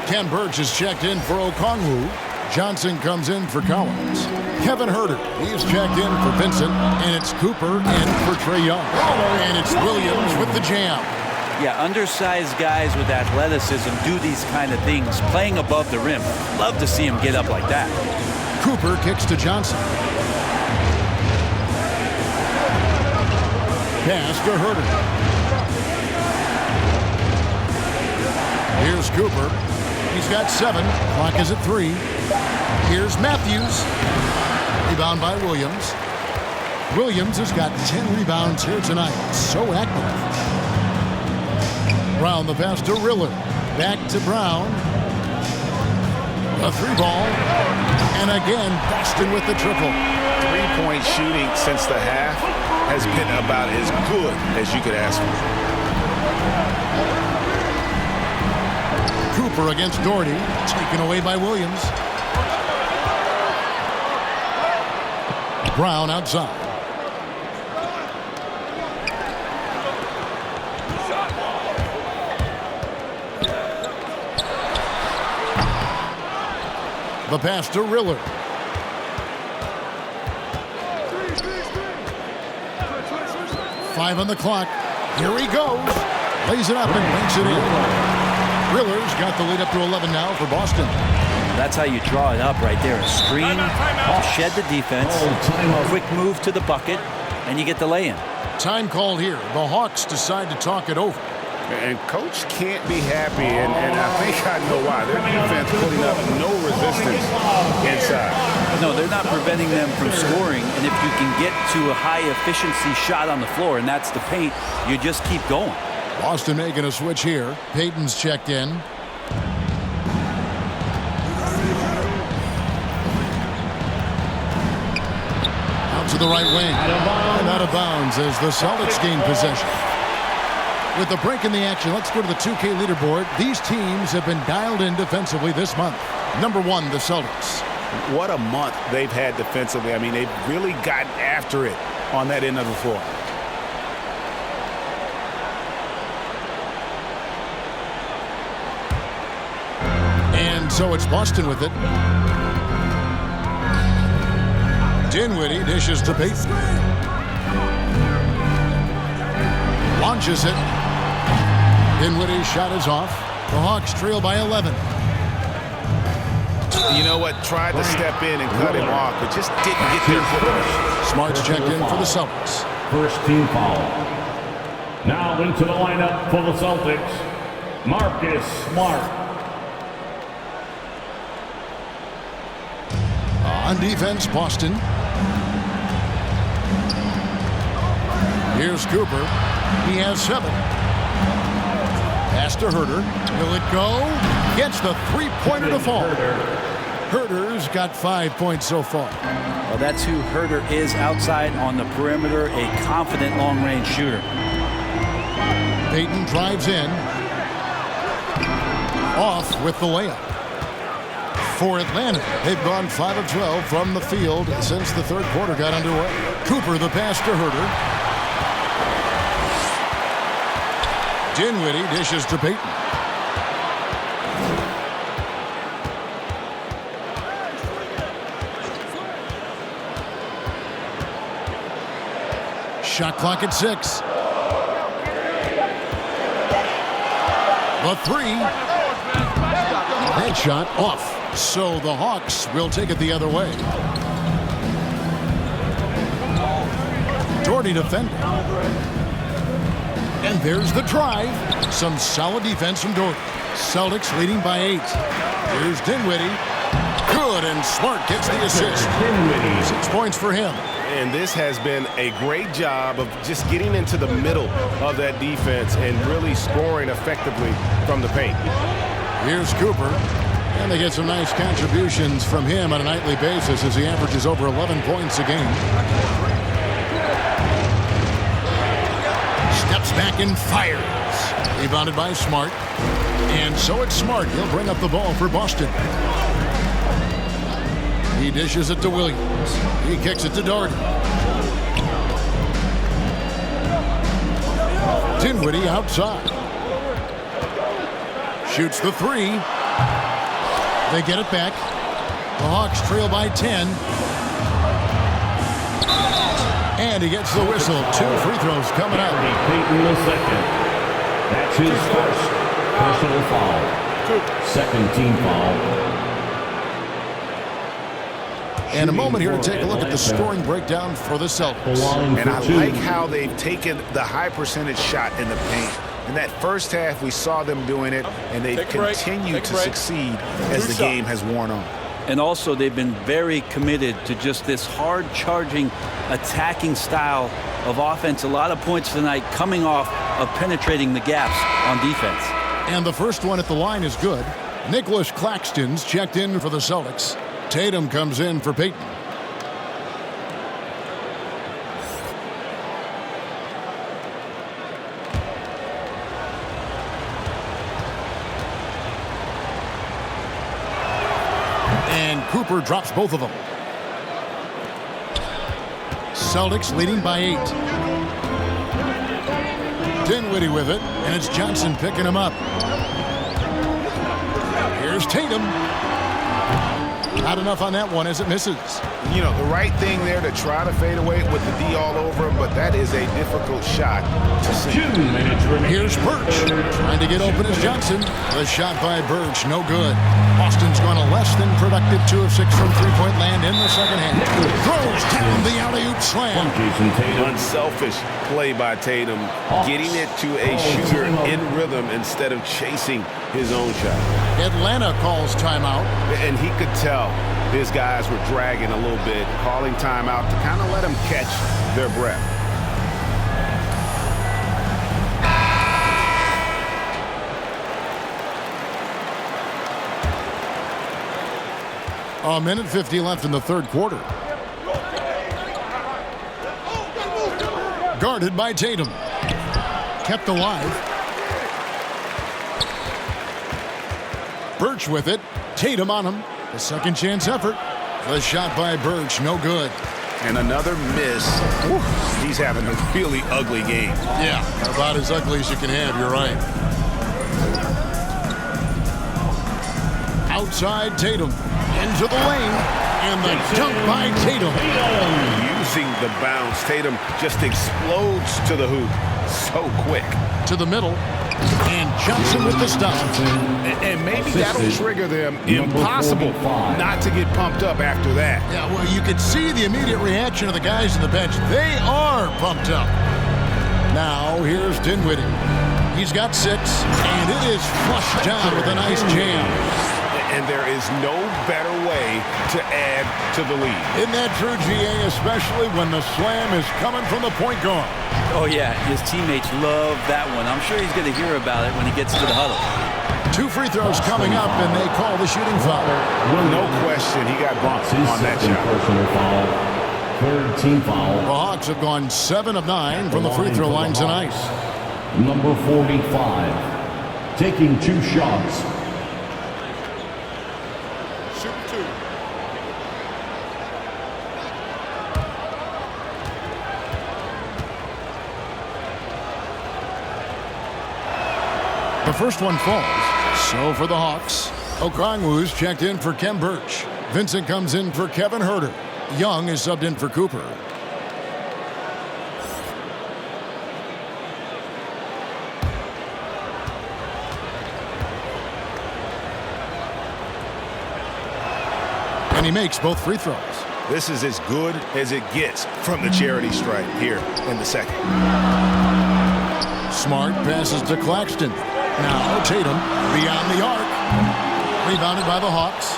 Ken Burch is checked in for Okongwu. Johnson comes in for Collins. Kevin Huerter, he's checked in for Vincent. And it's Cooper in for Trae Young. And it's Williams with the jam. Yeah, undersized guys with athleticism do these kind of things, playing above the rim. Love to see him get up like that. Cooper kicks to Johnson. Pass to Huerter. Here's Cooper. He's got 7. Clock is at 3. Here's Matthews. Rebound by Williams. Williams has got 10 rebounds here tonight. So active. Brown the pass to Riller. Back to Brown. A 3-ball. And again, Boston with the triple. 3-point shooting since the half has been about as good as you could ask for. Cooper against Doherty. Taken away by Williams. Brown outside. The pass to Riller. Five on the clock. Here he goes. Lays it up and banks it in. Riller's got the lead up to 11 now for Boston. That's how you draw it up right there. A screen, shed the defense, quick move to the bucket, and you get the lay-in. Time called here. The Hawks decide to talk it over. And coach can't be happy, and I think I know why. Their defense putting up no resistance inside. No, they're not preventing them from scoring, and if you can get to a high-efficiency shot on the floor, and that's the paint, you just keep going. Boston making a switch here. Payton's checked in. Out to the right wing. And out of bounds as the Celtics gain possession. With the break in the action, let's go to the 2K leaderboard. These teams have been dialed in defensively this month. Number 1, the Celtics. What a month they've had defensively. I mean, they've really gotten after it on that end of the floor. And so it's Boston with it. Dinwiddie dishes to Payton. Launches it. Dinwiddie's shot is off. The Hawks trail by 11. You know what? Tried to step in and cut him off, but just didn't get there first. Smart's checked in for the Celtics. First team foul. Now into the lineup for the Celtics, Marcus Smart. On defense, Boston. Here's Cooper. He has 7. Pass to Herter. Will it go? Gets the 3-pointer to fall. Herter's got 5 points so far. Well, that's who Herter is outside on the perimeter, a confident long-range shooter. Payton drives in. Off with the layup. For Atlanta, they've gone 5 of 12 from the field since the third quarter got underway. Cooper the pass to Herter. Dinwiddie dishes to Payton. Shot clock at 6. The 3. That shot off. So the Hawks will take it the other way. Doherty defending. And there's the drive. Some solid defense from Doherty. Celtics leading by 8. Here's Dinwiddie. Good, and Smart gets the assist. 6 points for him. And this has been a great job of just getting into the middle of that defense and really scoring effectively from the paint. Here's Cooper. And they get some nice contributions from him on a nightly basis as he averages over 11 points a game. Steps back and fires. Rebounded by Smart. And so it's Smart. He'll bring up the ball for Boston. He dishes it to Williams. He kicks it to Doherty. Dinwiddie outside. Shoots the 3. They get it back. The Hawks trail by 10. And he gets the whistle. 2 free throws coming out. Payton the second. That's his first personal foul. Second team foul. And a moment here to take a look at the scoring breakdown for the Celtics. And I like how they've taken the high percentage shot in the paint In that first half, we saw them doing it, and they've continued to succeed as the game has worn on. And also, they've been very committed to just this hard-charging, attacking style of offense. A lot of points tonight coming off of penetrating the gaps on defense. And the first one at the line is good. Nicholas Claxton's checked in for the Celtics. Tatum comes in for Peyton. And Cooper drops both of them. Celtics leading by 8. Dinwiddie with it, and it's Johnson picking him up. Here's Tatum. Not enough on that one as it misses. You know, the right thing there to try to fade away with the D all over him, but that is a difficult shot to see. Here's Birch trying to get open as Johnson. The shot by Birch, no good. Boston's gone a less than productive 2 of 6 from three-point land in the second half. Throws down the alley-oop slam. Unselfish play by Tatum, getting it to a shooter in rhythm instead of chasing his own shot. Atlanta calls timeout. And he could tell his guys were dragging a little bit, calling timeout to kind of let them catch their breath. A minute 50 left in the third quarter. Guarded by Tatum. Kept alive. Birch with it. Tatum on him. A second chance effort. The shot by Birch, no good. And another miss. Whew. He's having a really ugly game. Yeah, about as ugly as you can have, you're right. Outside Tatum. Into the lane. And the dunk by Tatum. Using the bounce, Tatum just explodes to the hoop so quick. To the middle. And Johnson with the stop. And maybe that'll trigger them. Impossible not to get pumped up after that. Yeah, well, you could see the immediate reaction of the guys on the bench. They are pumped up. Now, here's Dinwiddie. He's got 6, and it is flushed down with a nice jam. And there is no better way to add to the lead. Isn't that true, GA, especially when the slam is coming from the point guard? Oh, yeah, his teammates love that one. I'm sure he's going to hear about it when he gets to the huddle. 2 free throws coming up, and they call the shooting foul. No question, he got bumped on that shot. Third team foul. The Hawks have gone 7 of 9 from the free throw line tonight. Number 45, taking 2 shots. The first one falls. So for the Hawks, Okongwu's checked in for Kem Birch. Vincent comes in for Kevin Huerter. Young is subbed in for Cooper. And he makes both free throws. This is as good as it gets from the charity stripe here in the second. Smart passes to Claxton. Now Tatum beyond the arc. Rebounded by the Hawks.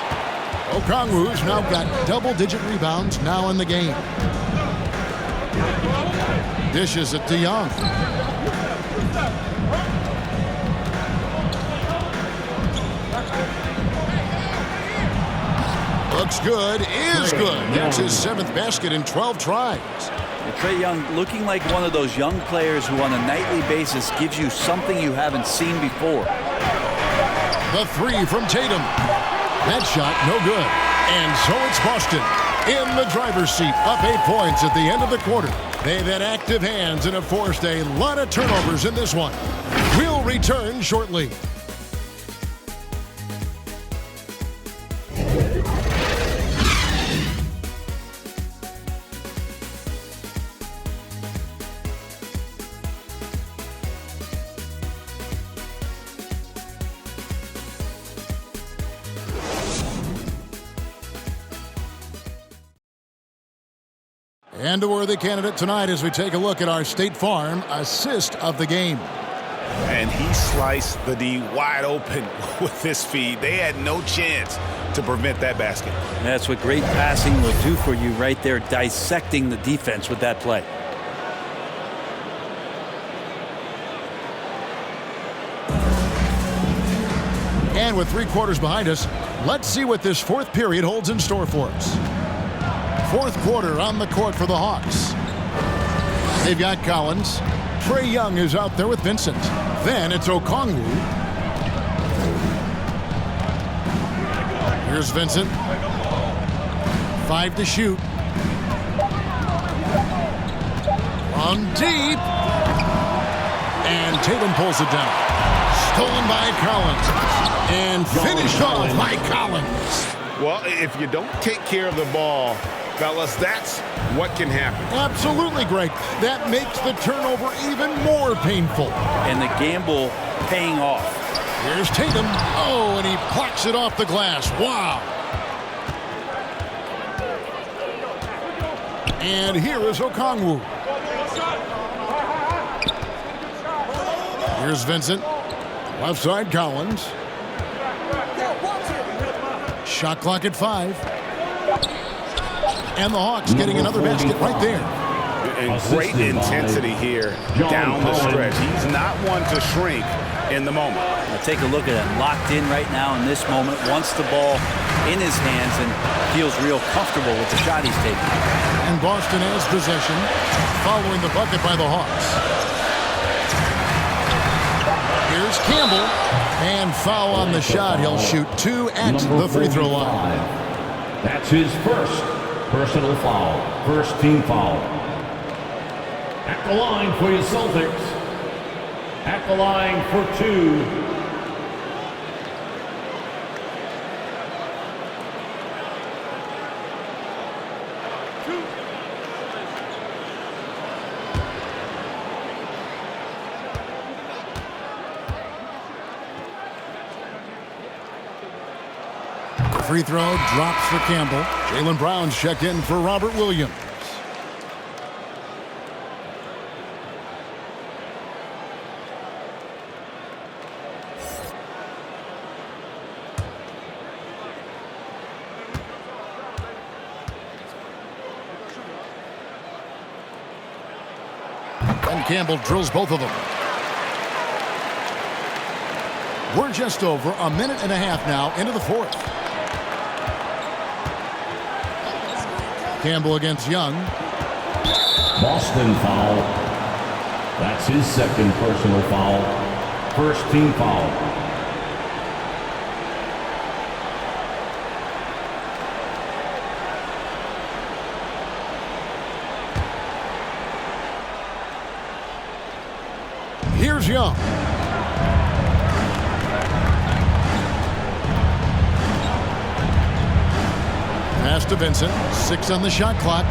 Okongwu's now got double-digit rebounds now in the game. Dishes it to Young. Looks good, is good. That's his 7th basket in 12 tries. Trae Young looking like one of those young players who on a nightly basis gives you something you haven't seen before. The 3 from Tatum. That shot, no good. And so it's Boston in the driver's seat, up 8 points at the end of the quarter. They've had active hands and have forced a lot of turnovers in this one. We'll return shortly. And a worthy candidate tonight as we take a look at our State Farm assist of the game. And he sliced the D wide open with his feet. They had no chance to prevent that basket. That's what great passing will do for you right there, dissecting the defense with that play. And with 3 quarters behind us, let's see what this fourth period holds in store for us. Fourth quarter on the court for the Hawks. They've got Collins. Trae Young is out there with Vincent. Then it's Okongwu. Here's Vincent. 5 to shoot. On deep. And Tatum pulls it down. Stolen by Collins. And finished off by Collins. Well, if you don't take care of the ball, fellas, that's what can happen. Absolutely, Greg. That makes the turnover even more painful. And the gamble paying off. Here's Tatum. Oh, and he plucks it off the glass. Wow. And here is Okongwu. Here's Vincent. Left side, Collins. Shot clock at 5. And the Hawks getting another basket right there. And great intensity here down the stretch. He's not one to shrink in the moment. Now take a look at him, locked in right now in this moment, wants the ball in his hands and feels real comfortable with the shot he's taking. And Boston has possession following the bucket by the Hawks. Here's Campbell. And foul on the shot. He'll shoot 2 at the free throw line. That's his first personal foul. First team foul. At the line for your Celtics. At the line for 2. Free throw drops for Campbell. Jaylen Brown's checked in for Robert Williams. And Campbell drills both of them. We're just over a minute and a half now into the fourth. Campbell against Young. Boston foul. That's his second personal foul. First team foul. Here's Young. Pass to Vincent. 6 on the shot clock.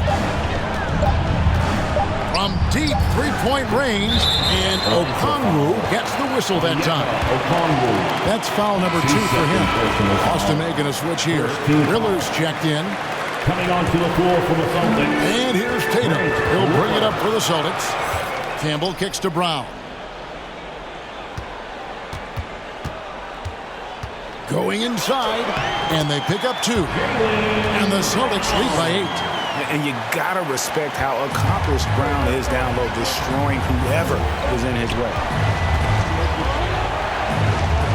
From deep three-point range, and Okongwu gets the whistle that time. That's foul number 2 for him. Boston making a switch here. Riller's checked in. Coming onto the floor for the Celtics. And here's Tatum. He'll bring it up for the Celtics. Campbell kicks to Brown. Going inside, and they pick up 2. And the Celtics lead by 8. And you gotta respect how accomplished Brown is down low, destroying whoever is in his way.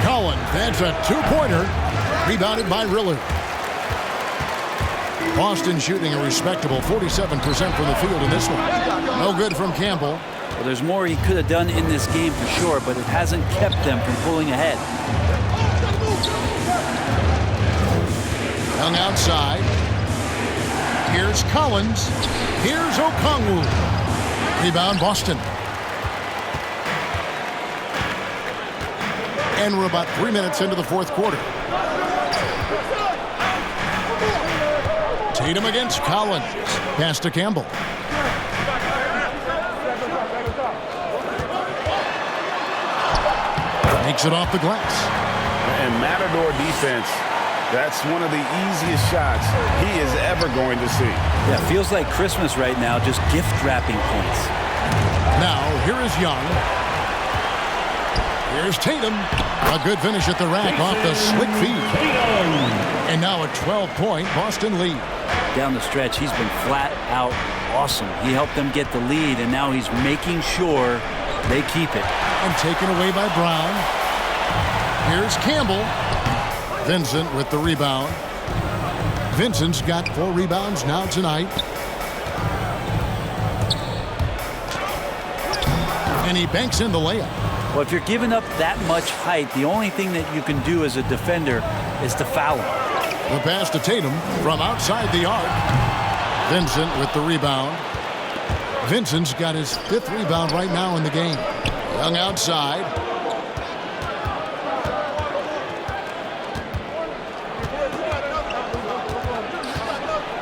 Collins, that's a 2-pointer, rebounded by Riller. Boston shooting a respectable 47% from the field in this one. No good from Campbell. Well, there's more he could have done in this game for sure, but it hasn't kept them from pulling ahead. Young outside. Here's Collins. Here's Okongwu. Rebound Boston. And we're about 3 minutes into the fourth quarter. Tatum against Collins. Pass to Campbell. Makes it off the glass. And Matador defense, that's one of the easiest shots he is ever going to see. Yeah, feels like Christmas right now, just gift wrapping points. Now, here is Young. Here's Tatum. A good finish at the rack off the slick feed. And now a 12-point Boston lead. Down the stretch, he's been flat out awesome. He helped them get the lead, and now he's making sure they keep it. And taken away by Brown. Here's Campbell. Vincent with the rebound. Vincent's got 4 rebounds now tonight. And he banks in the layup. Well, if you're giving up that much height, the only thing that you can do as a defender is to foul him. The pass to Tatum from outside the arc. Vincent with the rebound. Vincent's got his 5th rebound right now in the game. Young outside.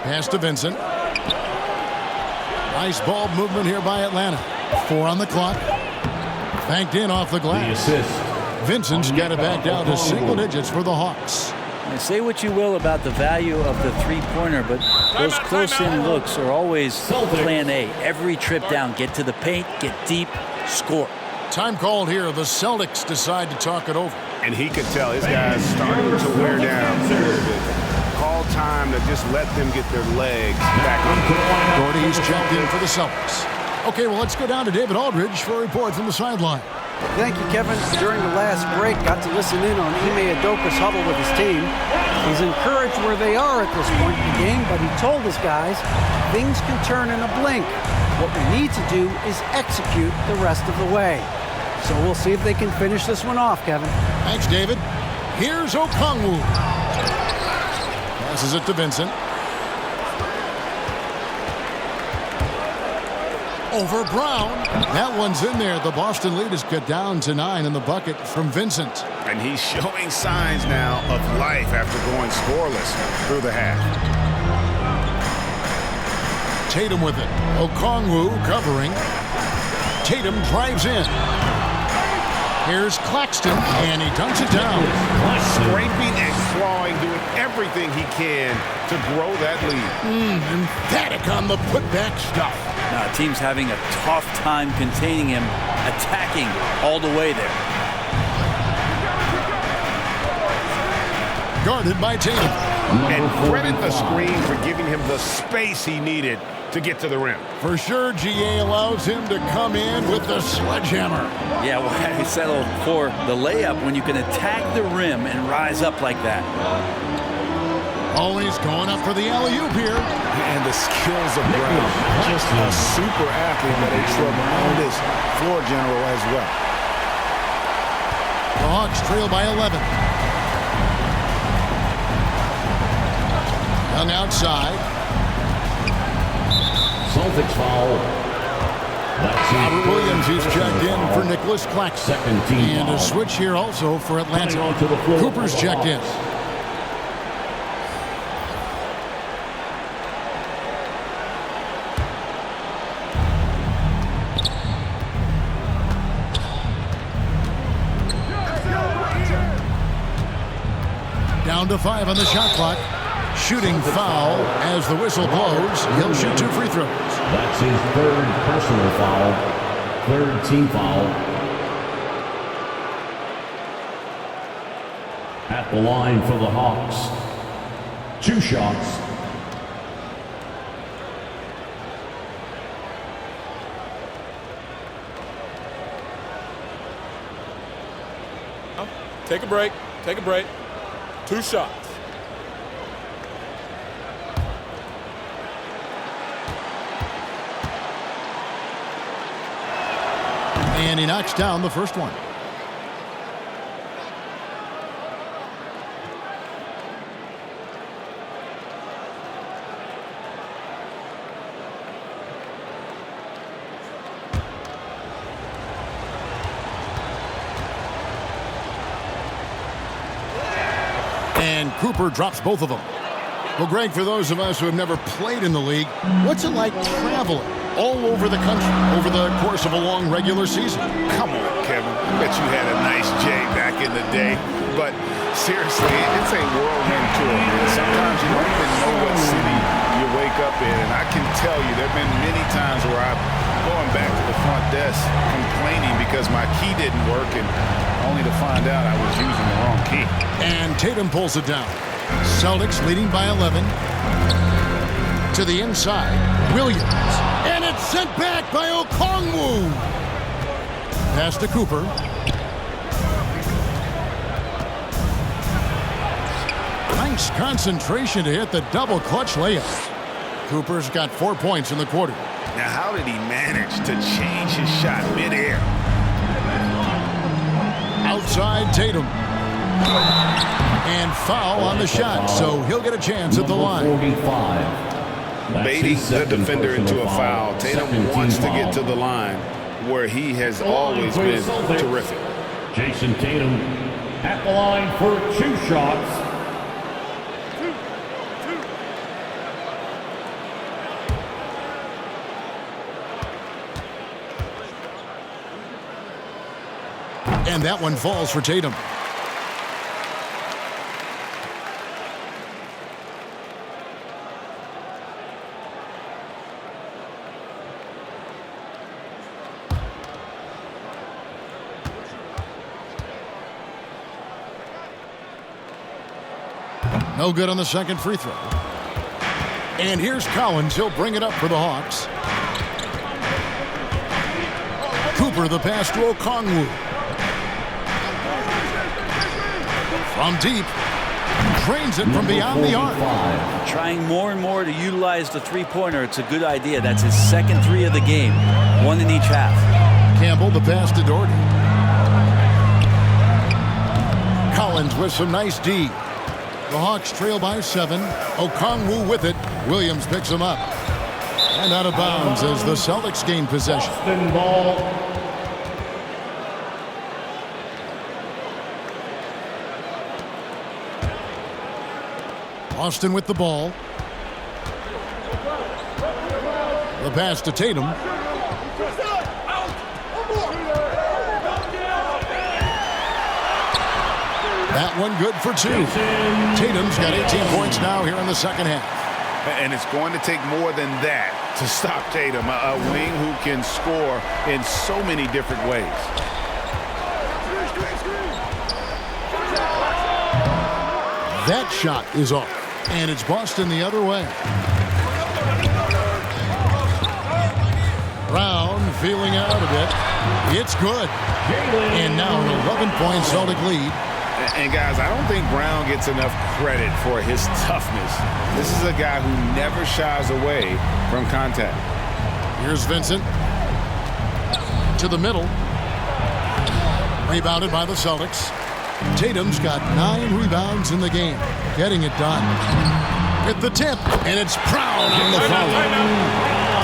Pass to Vincent. Nice ball movement here by Atlanta. 4 on the clock. Banked in off the glass. The assist. Vincent's got it back down to single digits for the Hawks. Now, say what you will about the value of the three-pointer, but those close-in looks are always plan A. Every trip down, get to the paint, get deep, score. Time called here. The Celtics decide to talk it over. And he could tell his guys starting to wear down a little bit. Call time to just let them get their legs back on. Gordy's checked in for the Celtics. Okay, well, let's go down to David Aldridge for a report from the sideline. Thank you, Kevin. During the last break, got to listen in on Ime Udoka's huddle with his team. He's encouraged where they are at this point in the game, but he told his guys things can turn in a blink. What we need to do is execute the rest of the way. So we'll see if they can finish this one off, Kevin. Thanks, David. Here's Okongwu. Passes it to Vincent. Over Brown. That one's in there. The Boston lead is cut down to 9 in the bucket from Vincent. And he's showing signs now of life after going scoreless through the half. Tatum with it. Okongwu covering. Tatum drives in. Here's Claxton, and he dunks it down. Scraping and clawing, doing everything he can to grow that lead. Emphatic on the putback stuff. Now, team's having a tough time containing him, attacking all the way there. Guarded by Tatum. And credit the screen for giving him the space he needed to get to the rim. For sure, GA allows him to come in with the sledgehammer. Yeah, well, he settled for the layup when you can attack the rim and rise up like that. Always going up for the alley-oop here. And the skills of Brown. Just a super athlete, but a tremendous floor general as well. The Hawks trail by 11. Young outside. Celtics foul. Robert Williams is checked in for Nicholas Claxton. And a switch here also for Atlanta. Cooper's checked in. Down to 5 on the shot clock. Shooting foul as the whistle blows. He'll shoot 2 free throws. That's his 3rd personal foul, 3rd team foul. At the line for the Hawks, 2 shots. Take a break. Take a break. 2 shots. And he knocks down the first one. And Cooper drops both of them. Well, Greg, for those of us who have never played in the league, what's it like traveling all over the country over the course of a long regular season? Come on, Kevin. I bet you had a nice J back in the day. But seriously, it's a whirlwind tour, man. Sometimes you don't even know what city you wake up in. And I can tell you there have been many times where I'm going back to the front desk complaining because my key didn't work, and only to find out I was using the wrong key. And Tatum pulls it down. Celtics leading by 11. To the inside, Williams. And it's sent back by Okongwu. Pass to Cooper. Nice concentration to hit the double clutch layup. Cooper's got 4 points in the quarter. Now, how did he manage to change his shot midair? Outside Tatum. And foul on the shot, so he'll get a chance at the line. 45. Baiting the defender into a foul. Tatum wants to get to the line where he has always been terrific. Jason Tatum at the line for 2 shots. And that one falls for Tatum. No good on the second free throw. And here's Collins. He'll bring it up for the Hawks. Cooper, the pass to Okongwu. From deep. Drains it from beyond the arc. Trying more and more to utilize the three-pointer. It's a good idea. That's his second 3 of the game. 1 in each half. Campbell, the pass to Doherty. Collins with some nice D. The Hawks trail by 7. Okongwu with it. Williams picks him up. And out of bounds as the Celtics gain possession. Boston ball. Austin with the ball. The pass to Tatum. That one good for 2. Tatum's got 18 points now here in the second half. And it's going to take more than that to stop Tatum, a wing who can score in so many different ways. That shot is off. And it's Boston the other way. Brown feeling out a bit. It's good. And now an 11-point Celtic lead. And guys, I don't think Brown gets enough credit for his toughness. This is a guy who never shies away from contact. Here's Vincent. To the middle. Rebounded by the Celtics. Tatum's got 9 rebounds in the game. Getting it done. With the tip. And it's Brown on the foul.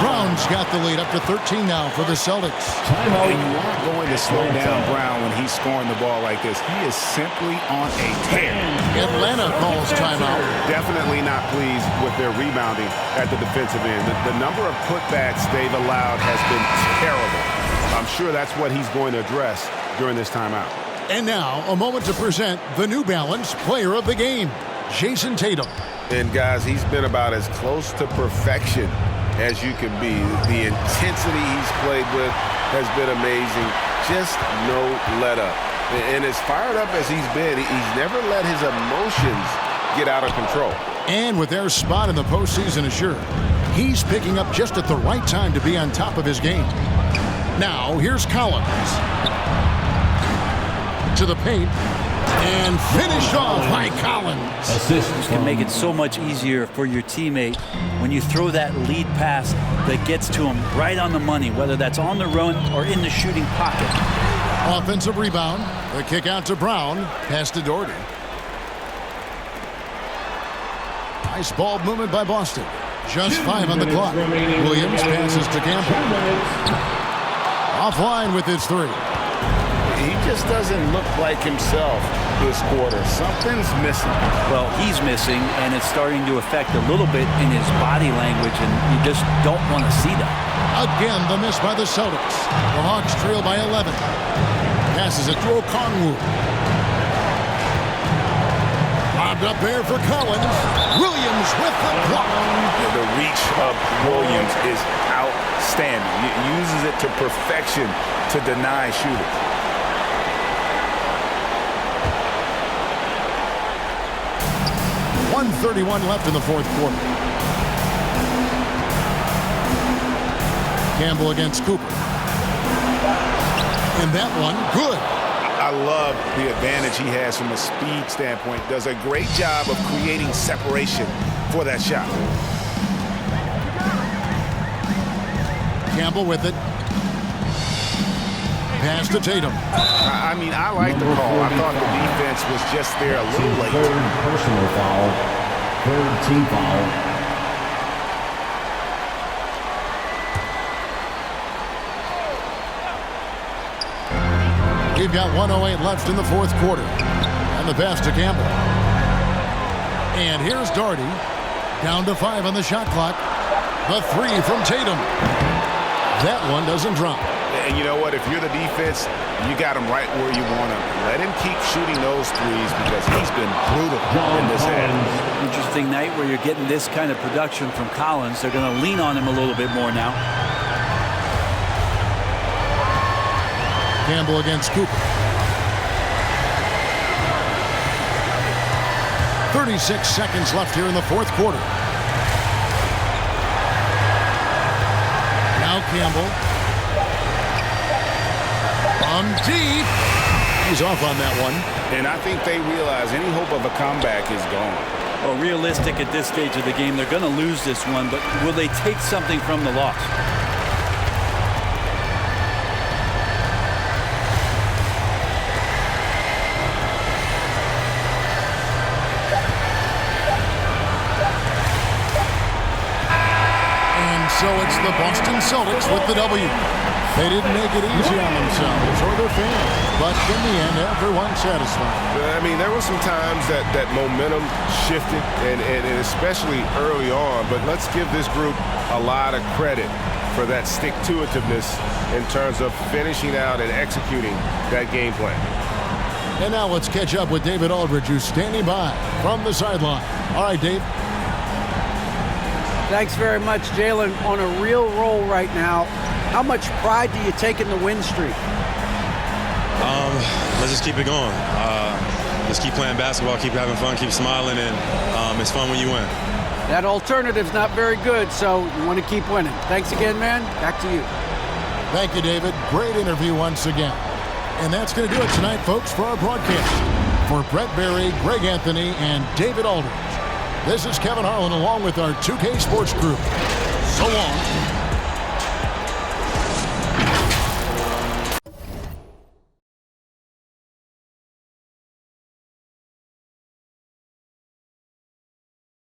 Brown's got the lead up to 13 now for the Celtics. You aren't going to slow down Brown when he's scoring the ball like this. He is simply on a tear. Atlanta calls timeout. Definitely not pleased with their rebounding at the defensive end. The number of putbacks they've allowed has been terrible. I'm sure that's what he's going to address during this timeout. And now, a moment to present the New Balance Player of the Game, Jason Tatum. And guys, he's been about as close to perfection as you can be. The intensity he's played with has been amazing. Just no let up. And as fired up as he's been, he's never let his emotions get out of control. And with their spot in the postseason assured, he's picking up just at the right time to be on top of his game. Now, here's Collins. To the paint. And finished off by Collins. Assists can make it so much easier for your teammate when you throw that lead pass that gets to him right on the money, whether that's on the run or in the shooting pocket. Offensive rebound. The kick out to Brown. Pass to Doherty. Nice ball movement by Boston. Just 5 on the clock. Williams passes to Campbell. Offline with his 3. He just doesn't look like himself this quarter. Something's missing. Well, he's missing, and it's starting to affect a little bit in his body language, and you just don't want to see that. Again, the miss by the Celtics. The Hawks trail by 11. Passes it to Okongwu. Lobbed up there for Collins. Williams with the block. The reach of Williams is out standing. He uses it to perfection to deny shooters. .131 left in the fourth quarter. Campbell against Cooper. And that one, good. I love the advantage he has from a speed standpoint. Does a great job of creating separation for that shot. Campbell with it. Pass to Tatum. I mean, I like the call. I thought the defense was just there a little late. Third personal foul. Third team foul. We've got 1:08 left in the fourth quarter. And the pass to Campbell. And here's Doherty. Down to 5 on the shot clock. The three from Tatum. That one doesn't drop. And you know what? If you're the defense, you got him right where you want him. Let him keep shooting those threes because he's been brutal in this half. Interesting night where you're getting this kind of production from Collins. They're going to lean on him a little bit more now. Campbell against Cooper. 36 seconds left here in the fourth quarter. Now Campbell. On deep. He's off on that one. And I think they realize any hope of a comeback is gone. Well, realistic at this stage of the game, they're going to lose this one, but will they take something from the loss? So it's the Boston Celtics with the W. They didn't make it easy on themselves or their fans, but in the end, everyone's satisfied. I mean, there were some times that momentum shifted, and especially early on, but let's give this group a lot of credit for that stick-to-itiveness in terms of finishing out and executing that game plan. And now let's catch up with David Aldridge, who's standing by from the sideline. All right, Dave. Thanks very much, Jalen. On a real roll right now. How much pride do you take in the win streak? Let's just keep it going. Just keep playing basketball, keep having fun, keep smiling, and it's fun when you win. That alternative's not very good, so you want to keep winning. Thanks again, man. Back to you. Thank you, David. Great interview once again. And that's going to do it tonight, folks, for our broadcast. For Brett Berry, Greg Anthony, and David Aldridge, this is Kevin Harlan along with our 2K Sports Group. So long.